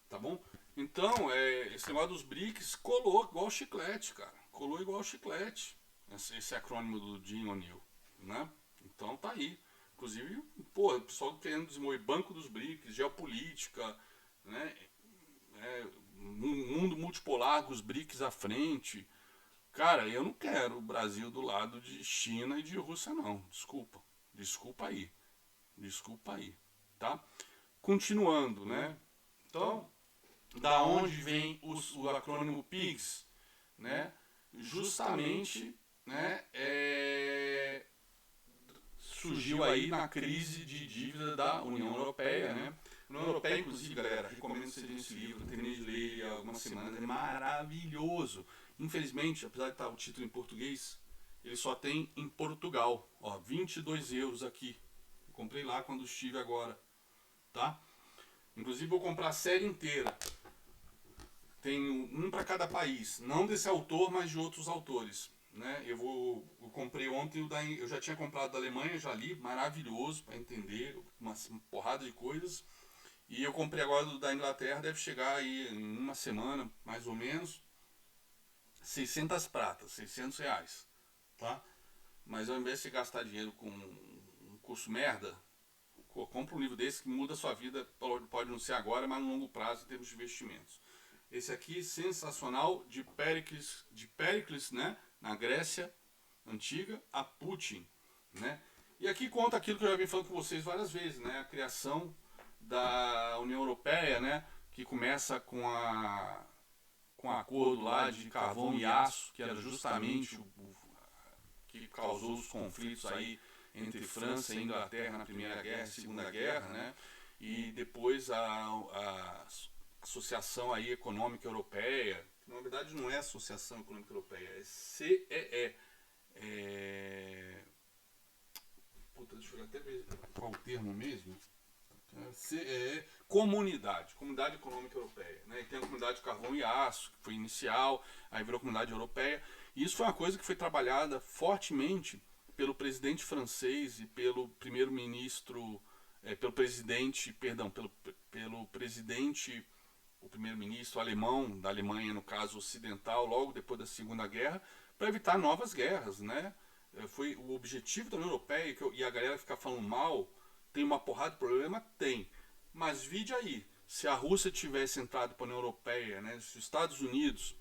tá bom? Então esse negócio dos BRICS colou igual chiclete, cara, colou igual chiclete, esse acrônimo do Jim O'Neill, né? Então tá aí, inclusive, pô, o pessoal querendo desenvolver banco dos BRICS, geopolítica, né? Mundo multipolar, os BRICS à frente. Cara, eu não quero o Brasil do lado de China e de Rússia, não. Desculpa aí, tá? Continuando, né? Então, da onde vem o acrônimo PIGS, né? Justamente, né? Surgiu aí na crise de dívida da União Europeia, né? A União Europeia, inclusive, galera, recomendo que vocês leiam esse livro, terminei de ler há algumas semanas, é maravilhoso. Infelizmente, apesar de estar o título em português, ele só tem em Portugal, ó, 22 euros aqui. Eu comprei lá quando estive agora, tá? Inclusive vou comprar a série inteira. Tem um para cada país, não desse autor, mas de outros autores, né? Eu comprei ontem eu já tinha comprado da Alemanha, já li, maravilhoso para entender uma porrada de coisas. E eu comprei agora do da Inglaterra, deve chegar aí em uma semana, mais ou menos, 600 pratas, R$ 600, tá? Mas ao invés de você gastar dinheiro com um curso merda, compra um livro desse que muda a sua vida, pode não ser agora, mas no longo prazo em termos de investimentos. Esse aqui, sensacional, de Péricles, né, na Grécia Antiga, a Putin, né? E aqui conta aquilo que eu já vim falando com vocês várias vezes, né? A criação da União Europeia, né? Que começa com o acordo lá de carvão e aço, que era justamente o que causou os conflitos aí entre França e Inglaterra na Primeira Guerra e Segunda Guerra, né? E depois a Associação aí Econômica Europeia, que na verdade não é Associação Econômica Europeia, é CEE. Puta, deixa eu até ver qual o termo mesmo. CEE, Comunidade Econômica Europeia, né? E tem a Comunidade de Carvão e Aço, que foi inicial, aí virou Comunidade Europeia. E isso foi uma coisa que foi trabalhada fortemente pelo presidente francês e pelo primeiro-ministro, pelo presidente, perdão, pelo presidente, o primeiro-ministro alemão, da Alemanha, no caso ocidental, logo depois da Segunda Guerra, para evitar novas guerras, né? Foi o objetivo da União Europeia, e a galera fica falando mal, tem uma porrada de problema? Tem. Mas vide aí, se a Rússia tivesse entrado para a União Europeia, né, se os Estados Unidos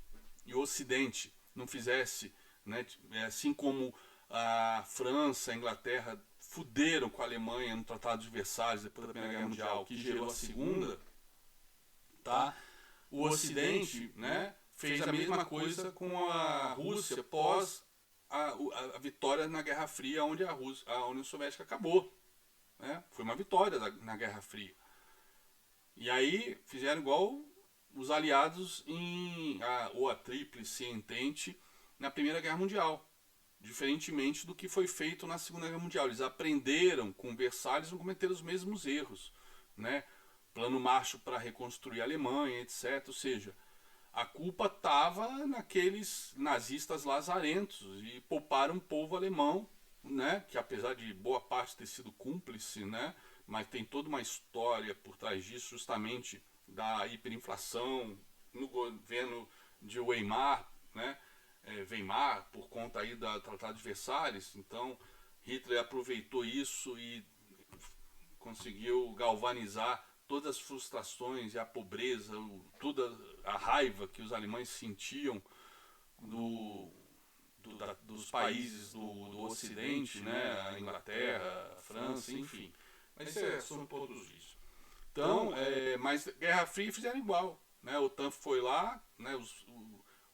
e o Ocidente não fizesse, né, assim como a França, a Inglaterra fuderam com a Alemanha no Tratado de Versalhes depois da Primeira Guerra Mundial, que gerou a Segunda, tá? O Ocidente, né, fez a mesma coisa com a Rússia pós a vitória na Guerra Fria, onde a União Soviética acabou, né? Foi uma vitória na Guerra Fria. E aí fizeram igual os aliados ou a Tríplice Entente na Primeira Guerra Mundial. Diferentemente do que foi feito na Segunda Guerra Mundial. Eles aprenderam com Versalhes e não cometeram os mesmos erros, né? Plano Marshall para reconstruir a Alemanha, etc. Ou seja, a culpa estava naqueles nazistas lazarentos e pouparam o povo alemão, né? Que apesar de boa parte ter sido cúmplice, né? Mas tem toda uma história por trás disso, justamente da hiperinflação no governo de Weimar, né? Weimar, por conta aí do Tratado de Versalhes. Então Hitler aproveitou isso e conseguiu galvanizar todas as frustrações e a pobreza, toda a raiva que os alemães sentiam dos países do Ocidente, né? A Inglaterra, a França, enfim. Mas isso é assunto para outros vídeos. Então, mas Guerra Fria fizeram igual, né? A OTAN foi lá, né?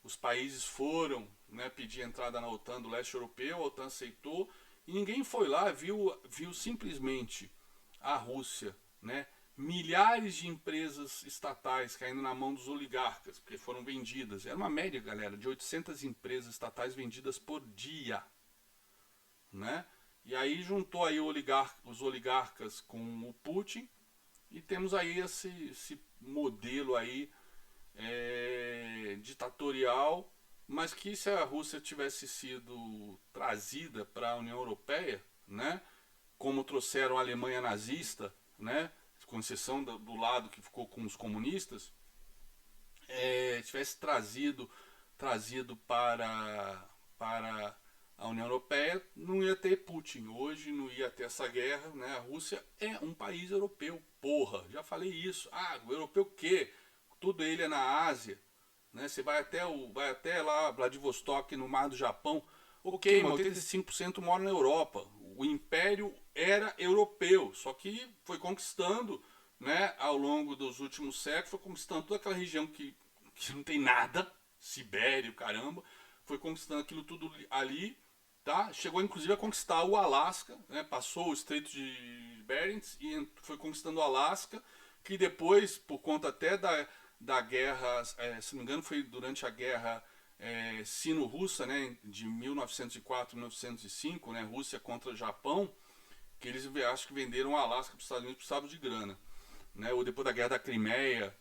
Os países foram, né, pedir entrada na OTAN do leste europeu, a OTAN aceitou, e ninguém foi lá, viu simplesmente a Rússia, né? Milhares de empresas estatais caindo na mão dos oligarcas, porque foram vendidas. Era uma média, galera, de 800 empresas estatais vendidas por dia, né? E aí juntou aí os oligarcas com o Putin, e temos aí esse modelo aí ditatorial, mas que se a Rússia tivesse sido trazida para a União Europeia, né, como trouxeram a Alemanha nazista, né, com exceção do lado que ficou com os comunistas, tivesse trazido para a União Europeia, não ia ter Putin. Hoje não ia ter essa guerra, né? A Rússia é um país europeu, porra, já falei isso. Ah, o europeu o quê? Tudo ele é na Ásia, né? Você vai até lá, Vladivostok, no mar do Japão. Ok, mas 85% mora na Europa. O império era europeu, só que foi conquistando, né, ao longo dos últimos séculos, foi conquistando toda aquela região que não tem nada, Sibéria, caramba, foi conquistando aquilo tudo ali, tá? Chegou inclusive a conquistar o Alasca, né? Passou o Estreito de Bering e foi conquistando o Alasca, que depois, por conta até da guerra, se não me engano foi durante a guerra sino-russa, né, de 1904 a 1905, né, Rússia contra Japão, que eles acho que venderam o Alasca para os Estados Unidos, precisavam de grana, né? Ou depois da guerra da Crimeia,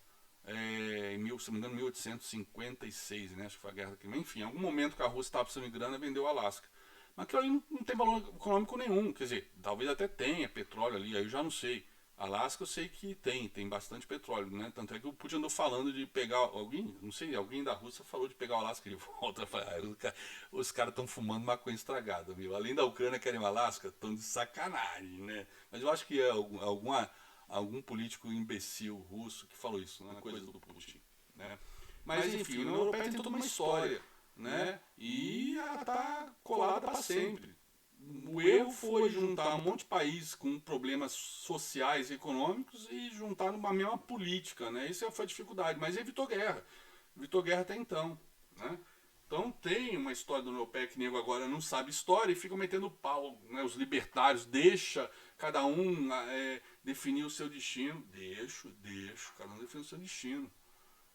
se não me engano, 1856, né? Acho que foi a guerra da Crimeia. Enfim, em algum momento que a Rússia estava precisando de grana, vendeu o Alasca. Mas aquilo aí não tem valor econômico nenhum. Quer dizer, talvez até tenha petróleo ali, aí eu já não sei. Alasca eu sei que tem bastante petróleo, né? Tanto é que o Putin andou falando de pegar alguém, não sei, alguém da Rússia falou de pegar o Alasca de volta. Eu falei, os caras estão fumando maconha estragada, meu. Além da Ucrânia querem o Alasca, estão de sacanagem, né? Mas eu acho que é algum político imbecil russo que falou isso, não é coisa do Putin, né? Mas enfim, a União Europeia tem toda uma história, né? E ela tá colada para sempre. O erro foi juntar um monte de países com problemas sociais e econômicos e juntar numa mesma política, né? Isso foi a dificuldade, mas evitou guerra. Evitou guerra até então, né? Então tem uma história da União Europeia que nego agora não sabe história e fica metendo pau, né? Os libertários, deixa cada um definir o seu destino. Deixo, cada um definir o seu destino.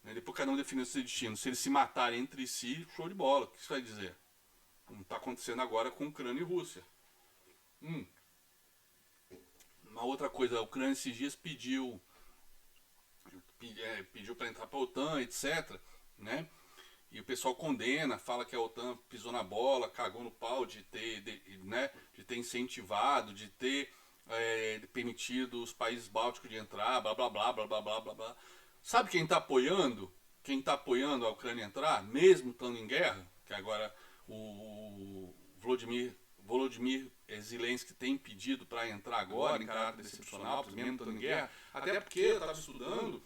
Né? Depois cada um definir o seu destino. Se eles se matarem entre si, show de bola. O que isso vai dizer? Como está acontecendo agora com Ucrânia e Rússia. Uma outra coisa, a Ucrânia esses dias pediu para entrar para a OTAN, etc. Né? E o pessoal condena, fala que a OTAN pisou na bola, cagou no pau de ter incentivado, de ter permitido os países bálticos de entrar, blá blá blá blá blá blá blá blá. Sabe quem está apoiando? Quem está apoiando a Ucrânia entrar, mesmo estando em guerra? Que agora o Volodymyr Zelensky tem pedido para entrar agora em caráter excepcional, mesmo estando em guerra, até porque eu estava estudando,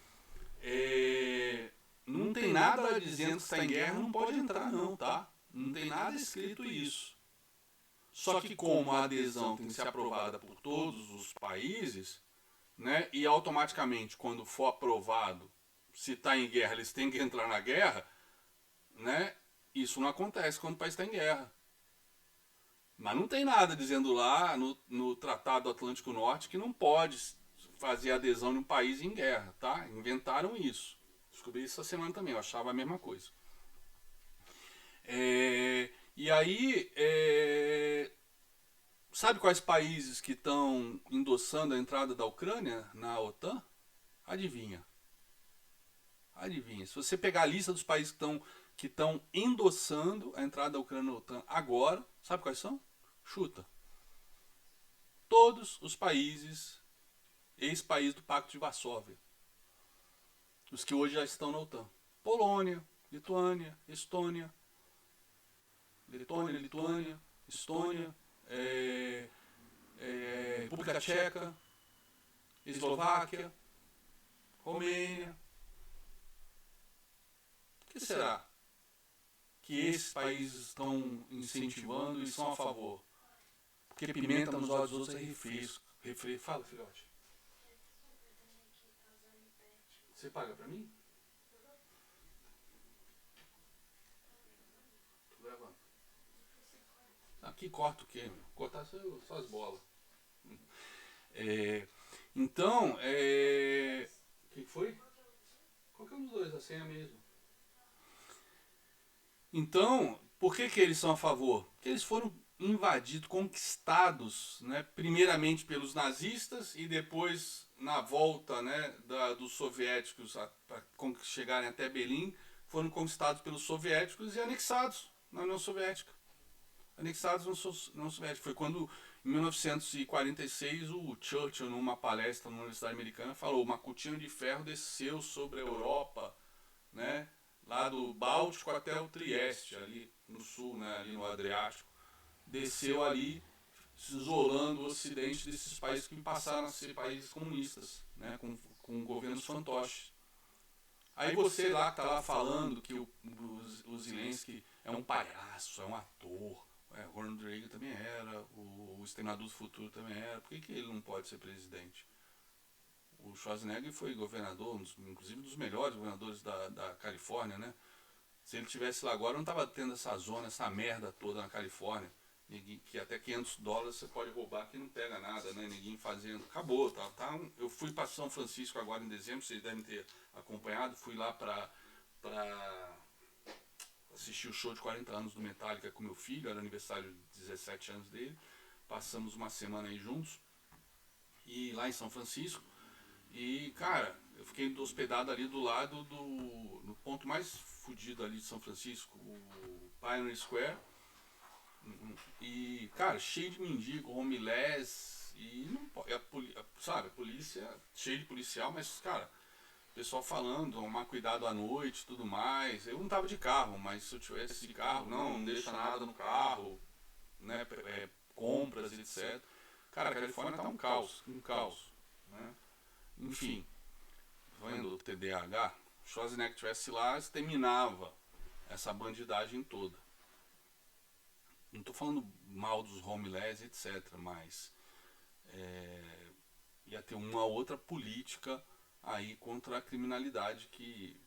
não tem nada dizendo que está em guerra, não pode entrar não, tá? Não tem nada escrito isso. Só que como a adesão tem que ser aprovada por todos os países, né, e automaticamente quando for aprovado, se está em guerra, eles têm que entrar na guerra, né, isso não acontece quando o país está em guerra. Mas não tem nada dizendo lá no Tratado do Atlântico Norte que não pode fazer adesão de um país em guerra, tá? Inventaram isso. Descobri isso essa semana também, eu achava a mesma coisa. E aí, sabe quais países que estão endossando a entrada da Ucrânia na OTAN? Adivinha. Adivinha. Se você pegar a lista dos países que estão endossando a entrada da Ucrânia na OTAN agora, sabe quais são? Chuta. Todos os países, ex-países do Pacto de Varsóvia. Os que hoje já estão na OTAN. Polônia, Lituânia, Estônia, Estônia, República Tcheca, Eslováquia, Romênia. Por que será que esses países estão incentivando e são a favor? Porque pimenta nos olhos dos outros é refresco. Fala, filhote. Você paga pra mim? Tô gravando. Aqui corta o quê, meu? Cortar só as bolas. Então, o que foi? Qualquer um dos dois, a senha mesmo. Então, por que eles são a favor? Porque eles foram invadidos, conquistados, né, primeiramente pelos nazistas e depois na volta, né, dos soviéticos para chegarem até Berlim, foram conquistados pelos soviéticos e anexados na União Soviética. Anexados na União Soviética. Foi quando, em 1946, o Churchill, numa palestra na Universidade Americana, falou: uma cortina de ferro desceu sobre a Europa, né, lá do Báltico até o Trieste, ali no sul, né, ali no Adriático. Desceu ali, isolando o ocidente desses países que passaram a ser países comunistas, né, com governos fantoches. Aí você lá que está lá falando que o Zelensky é um palhaço, é um ator, o Ronald Reagan também era, o Exterminador do Futuro também era, por que ele não pode ser presidente? O Schwarzenegger foi governador, inclusive dos melhores governadores da Califórnia, né? Se ele estivesse lá agora, não estava tendo essa zona, essa merda toda na Califórnia, que até $500 você pode roubar que não pega nada, né? Ninguém fazendo. Acabou, tá? Eu fui para São Francisco agora em dezembro, vocês devem ter acompanhado, fui lá para assistir o show de 40 anos do Metallica com meu filho, era aniversário de 17 anos dele, passamos uma semana aí juntos, e lá em São Francisco, e cara, eu fiquei hospedado ali do lado no ponto mais fudido ali de São Francisco, o Pioneer Square, e cara, cheio de mendigo, homeless, e não pode, sabe, a polícia polícia, cheio de policial, mas, cara, pessoal falando, tomar cuidado à noite e tudo mais. Eu não tava de carro, mas se eu tivesse de carro, não deixa nada no carro, né? Compras, etc. Cara, a Califórnia tá um caos, né? Enfim, vendo o TDAH, Schwarzenegger tivesse lá, exterminava essa bandidagem toda. Não tô falando mal dos homeless, etc, mas ia ter uma outra política aí contra a criminalidade, que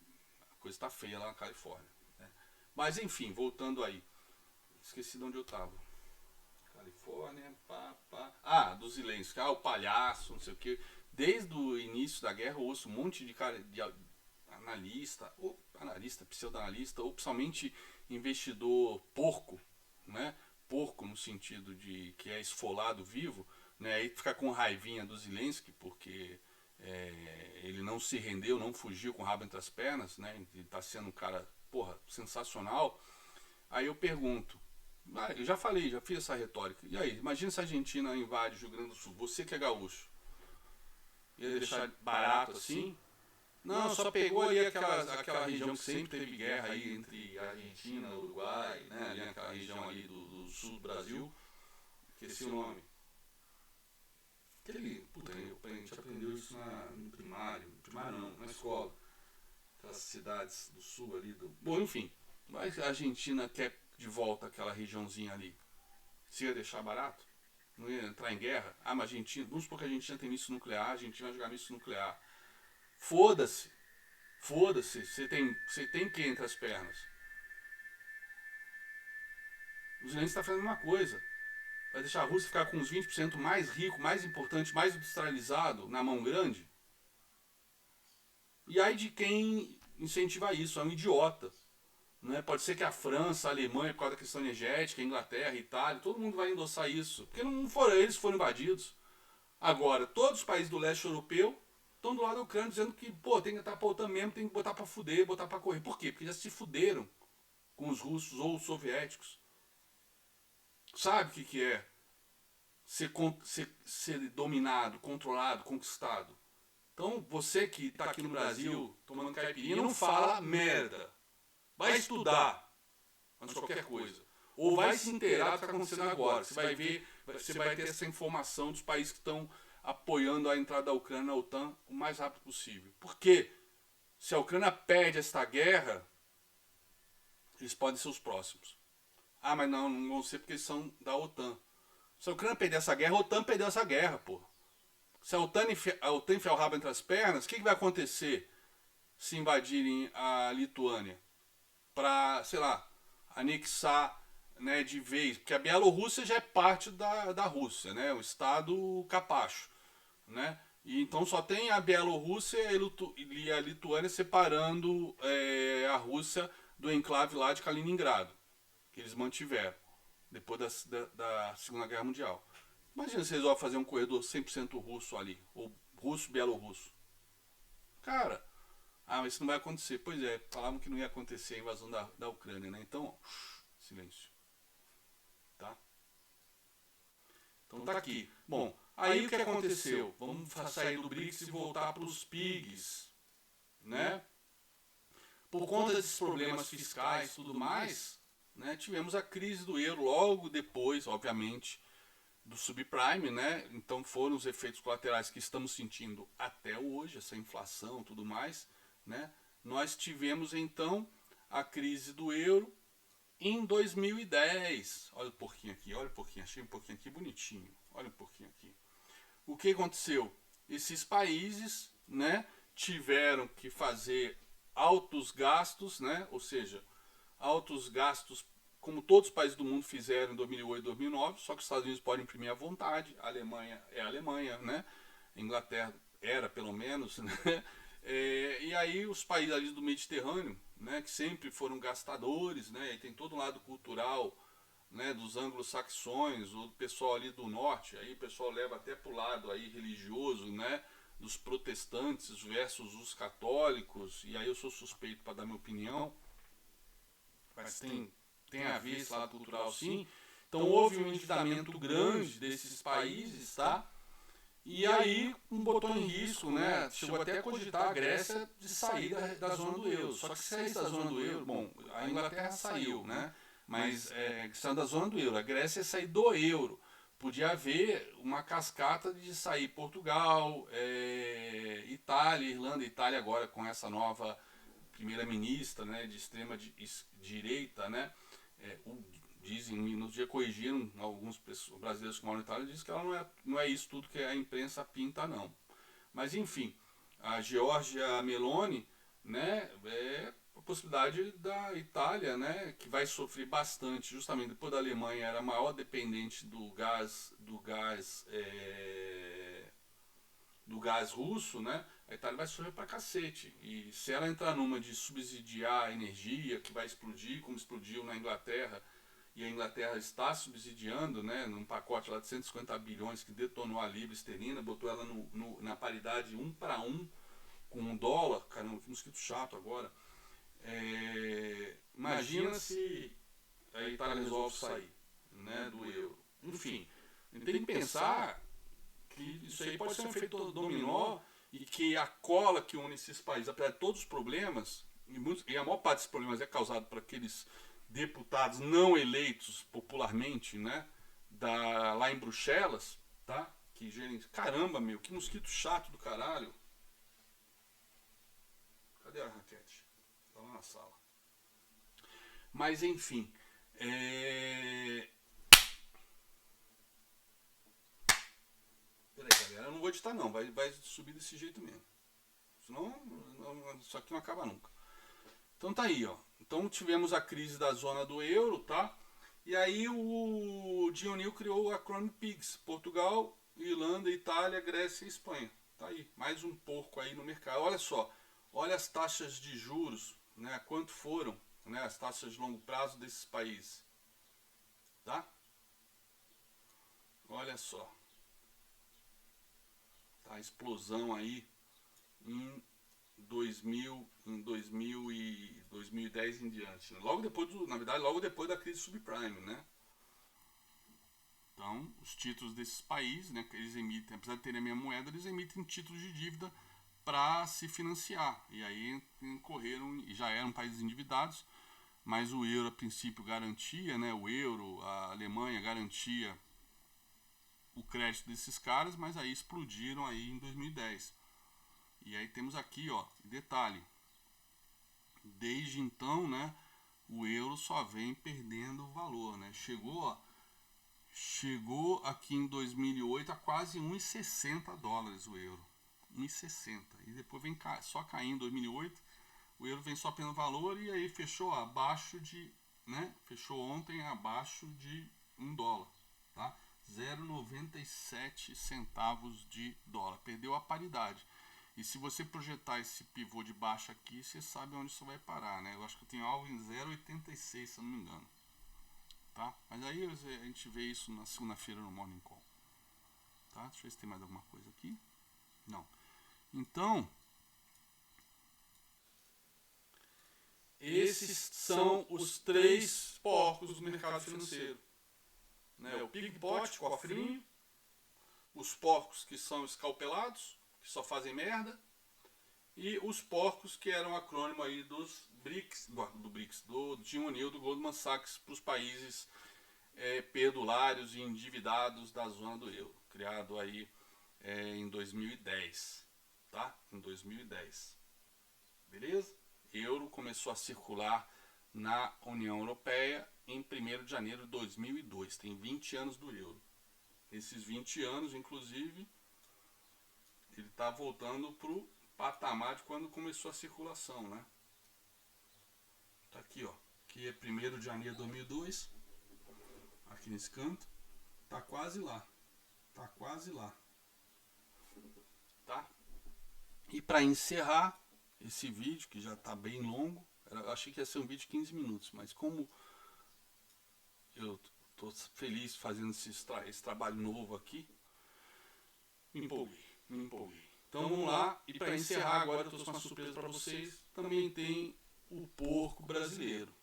a coisa está feia lá na Califórnia, né? Mas enfim, voltando aí, esqueci de onde eu estava. Califórnia, do Zelensky, o palhaço, não sei o que. Desde o início da guerra eu ouço um monte de cara, de analista, pseudo-analista, ou principalmente investidor porco, né? Porco no sentido de que é esfolado vivo, né? Aí fica com raivinha do Zelensky, porque ele não se rendeu, não fugiu com o rabo entre as pernas, né? Ele tá sendo um cara, porra, sensacional. Aí eu pergunto, eu já falei, já fiz essa retórica. E aí, imagina se a Argentina invade o Rio Grande do Sul, você que é gaúcho, ia deixar barato assim? Não, só pegou ali aquela região que sempre teve guerra aí entre a Argentina e o Uruguai, né? Ali naquela região ali do sul do Brasil. Esqueci o nome. A gente aprendeu isso no primário. No primário não, na escola. Aquelas cidades do sul ali do. Bom, enfim. Mas a Argentina quer de volta aquela regiãozinha ali. Se ia deixar barato? Não ia entrar em guerra? Mas a Argentina. Vamos supor que a Argentina tem míssil nuclear, a Argentina vai jogar míssil nuclear. Foda-se. Foda-se, você tem que ir entre as pernas. O Zelensky está fazendo uma coisa. Vai deixar a Rússia ficar com uns 20% mais rico, mais importante, mais industrializado na mão grande? E aí de quem incentiva isso? É um idiota. Né? Pode ser que a França, a Alemanha, por causa da questão energética, a Inglaterra, a Itália, todo mundo vai endossar isso. Porque não foram eles que foram invadidos. Agora, todos os países do leste europeu estão do lado da Ucrânia dizendo que, pô, tem que estar pautando mesmo, tem que botar pra fuder, botar pra correr. Por quê? Porque já se fuderam com os russos ou os soviéticos. Sabe o que é ser dominado, controlado, conquistado? Então, você que está aqui no Brasil tomando caipirinha, não fala merda. Vai estudar antes de qualquer coisa. Ou vai se inteirar do que está acontecendo agora. Você vai ver, você vai ter essa informação dos países que estão apoiando a entrada da Ucrânia na OTAN o mais rápido possível. Porque se a Ucrânia perde esta guerra, eles podem ser os próximos. Mas não vão ser porque eles são da OTAN. Se a Ucrânia perder essa guerra, a OTAN perdeu essa guerra, pô. Se a OTAN enfiar o rabo entre as pernas, o que vai acontecer se invadirem a Lituânia? Para, sei lá, anexar, né, de vez. Porque a Bielorrússia já é parte da Rússia, né? O estado capacho, né? E então só tem a Bielorrússia e a Lituânia separando a Rússia do enclave lá de Kaliningrado, que eles mantiveram depois da Segunda Guerra Mundial. Imagina se eles vão fazer um corredor 100% russo ali, ou russo-bielorrusso. Cara, mas isso não vai acontecer. Pois é, falavam que não ia acontecer a invasão da Ucrânia, né? Então, silêncio. Tá? Então tá aqui. Bom, aí o que aconteceu? Vamos sair do BRICS e voltar para os PIGs, né? Por conta desses problemas fiscais e tudo mais, né, tivemos a crise do euro logo depois, obviamente, do subprime, né? Então foram os efeitos colaterais que estamos sentindo até hoje, essa inflação e tudo mais, né? Nós tivemos então a crise do euro em 2010. Olha o porquinho aqui, achei um porquinho aqui bonitinho. Olha o porquinho aqui. O que aconteceu? Esses países, né, tiveram que fazer altos gastos, né? Ou seja, altos gastos como todos os países do mundo fizeram em 2008 e 2009, só que os Estados Unidos podem imprimir à vontade, a Alemanha é a Alemanha, né? A Inglaterra era, pelo menos, né? E aí os países ali do Mediterrâneo, né, que sempre foram gastadores, né, e tem todo o lado cultural, né, dos anglo-saxões, o pessoal ali do norte, aí o pessoal leva até pro lado aí religioso, né, dos protestantes versus os católicos, e aí eu sou suspeito para dar minha opinião, mas tem a ver esse lado cultural sim. Então houve um endividamento grande desses países, tá? E aí botou em risco, né? Chegou até a cogitar a Grécia de sair da zona do euro. Só que se sair da zona do euro, bom, a Inglaterra saiu, né? Mas saiu da zona do euro. A Grécia ia sair do euro. Podia haver uma cascata de sair Portugal, Itália, Irlanda, Itália agora com essa nova primeira-ministra, né, de extrema direita, né? Dizem, no dia corrigiram alguns brasileiros que moram na Itália, dizem que ela não é isso tudo que a imprensa pinta, não. Mas enfim, a Giorgia Meloni, né, é a possibilidade da Itália, né, que vai sofrer bastante, justamente depois da Alemanha era a maior dependente do gás russo, né? A Itália vai sofrer pra cacete. E se ela entrar numa de subsidiar a energia, que vai explodir, como explodiu na Inglaterra, e a Inglaterra está subsidiando, né, num pacote lá de 150 bilhões que detonou a libra esterlina, botou ela na paridade 1 para 1 com um dólar. Caramba, que mosquito chato agora. Imagina se a Itália resolve sair, né, do euro. Enfim, tem que pensar que isso aí pode ser um efeito dominó e que a cola que une esses países, apesar de todos os problemas, e a maior parte desses problemas é causado por aqueles deputados não eleitos popularmente, né, lá em Bruxelas, tá? Que gerem... Caramba, meu, que mosquito chato do caralho. Cadê a raquete? Tá lá na sala. Mas enfim, Peraí, galera, eu não vou editar não, vai subir desse jeito mesmo. Senão, isso aqui não acaba nunca. Então tá aí, ó. Então tivemos a crise da zona do euro, tá? E aí o Dionil criou o acrônimo PIGS. Portugal, Irlanda, Itália, Grécia e Espanha. Tá aí, mais um porco aí no mercado. Olha só, olha as taxas de juros, né? Quanto foram, né? As taxas de longo prazo desses países. Tá? Olha só. Tá, a explosão aí em 2010 em diante, né? Logo depois na verdade, logo depois da crise subprime, né? Então, os títulos desses países, né, que eles emitem, apesar de terem a mesma moeda, eles emitem títulos de dívida para se financiar. E aí incorreram, e já eram países endividados, mas o euro a princípio garantia, né, o euro, a Alemanha garantia o crédito desses caras, mas aí explodiram aí em 2010. E aí temos aqui, ó, detalhe, desde então, né, o euro só vem perdendo valor, né? Chegou aqui em 2008 a quase 1,60 dólares o euro, 1,60, e depois vem só caindo em 2008, o euro vem só perdendo valor e aí fechou abaixo de, né, fechou ontem abaixo de 1 dólar, tá? 0,97 centavos de dólar, perdeu a paridade. E se você projetar esse pivô de baixo aqui, você sabe onde isso vai parar, né? Eu acho que eu tenho algo em 0,86, se eu não me engano. Tá? Mas aí a gente vê isso na segunda-feira no Morning Call. Tá? Deixa eu ver se tem mais alguma coisa aqui. Não. Então, esses são os 3 porcos do mercado financeiro. Né? O pigpot, cofrinho, os porcos que são escalpelados, que só fazem merda, e os porcos que eram acrônimo aí dos BRICS, do Jim O'Neill, do Goldman Sachs, para os países perdulários e endividados da zona do euro, criado aí em 2010, tá? Em 2010, beleza? Euro começou a circular na União Europeia em 1º de janeiro de 2002, tem 20 anos do euro. Esses 20 anos, inclusive, ele está voltando para o patamar de quando começou a circulação, né? Tá aqui, ó. Aqui é 1º de janeiro de 2002. Aqui nesse canto. Tá quase lá. Tá quase lá. Tá? E para encerrar esse vídeo, que já tá bem longo, eu achei que ia ser um vídeo de 15 minutos, mas como eu tô feliz fazendo esse trabalho novo aqui, me empolguei. Então vamos lá, e para encerrar agora eu trouxe uma surpresa para vocês, também tem o porco brasileiro.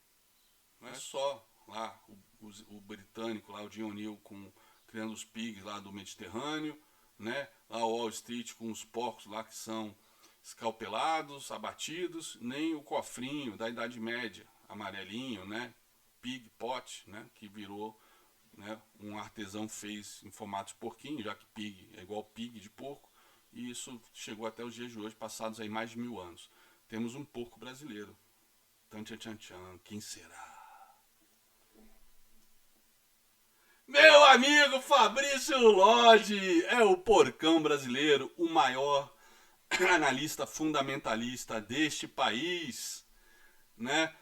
Não é só lá o britânico, lá o Jim O'Neill criando os pigs lá do Mediterrâneo, né? A Wall Street com os porcos lá que são escalpelados, abatidos, nem o cofrinho da Idade Média, amarelinho, né? Pig pot, né? Que virou, né? Um artesão fez em formato de porquinho, já que pig é igual pig de porco, e isso chegou até os dias de hoje, passados aí mais de 1000 anos. Temos um porco brasileiro. Tchan, tchan, tchan. Quem será? Meu amigo Fabrício Lodge é o porcão brasileiro, o maior analista fundamentalista deste país, né?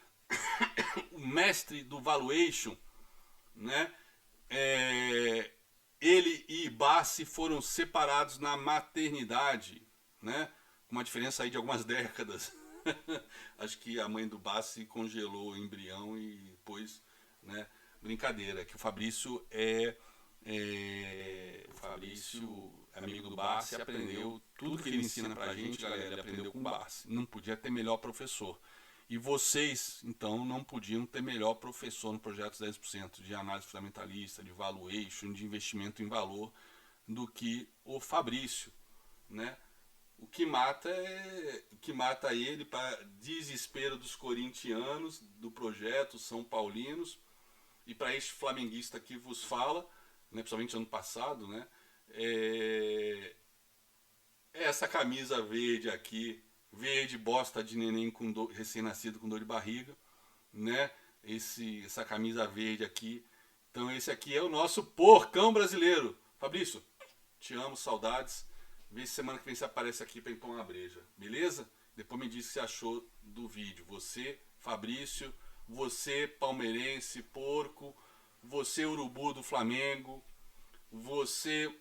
O mestre do valuation, né? Ele e Bassi foram separados na maternidade, né? Com uma diferença aí de algumas décadas. Acho que a mãe do Bassi congelou o embrião e depois, né? Brincadeira, que o Fabrício o Fabrício, amigo do Bassi, aprendeu tudo que ele ensina pra gente, galera, ele aprendeu com o Bassi. Não podia ter melhor professor. E vocês, então, não podiam ter melhor professor no Projeto 10% de análise fundamentalista, de valuation, de investimento em valor, do que o Fabrício, né? O que mata ele, para desespero dos corintianos, do projeto, São Paulinos, e para este flamenguista que vos fala, né, principalmente ano passado, né, essa camisa verde aqui, verde bosta de neném com recém-nascido com dor de barriga, né? Essa camisa verde aqui. Então esse aqui é o nosso porcão brasileiro. Fabrício, te amo, saudades. Vê se semana que vem você aparece aqui para impor uma breja, beleza? Depois me diz o que você achou do vídeo. Você, Fabrício, você, palmeirense, porco, você, urubu do Flamengo, você,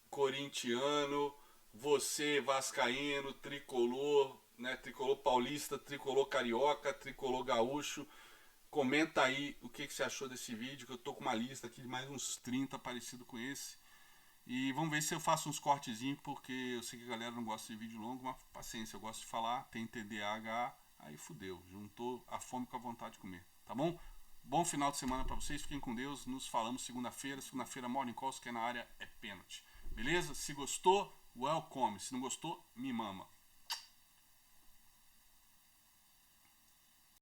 corintiano, você, vascaíno, tricolor, né? Tricolor paulista, tricolor carioca, tricolor gaúcho. Comenta aí o que você achou desse vídeo, que eu tô com uma lista aqui de mais uns 30 parecido com esse. E vamos ver se eu faço uns cortezinhos, porque eu sei que a galera não gosta de vídeo longo, mas paciência, eu gosto de falar, tem TDAH, aí fudeu, juntou a fome com a vontade de comer, tá bom? Bom final de semana pra vocês, fiquem com Deus, nos falamos segunda-feira, Morning Calls, que é na área é pênalti, beleza? Se gostou, welcome, se não gostou, me mama.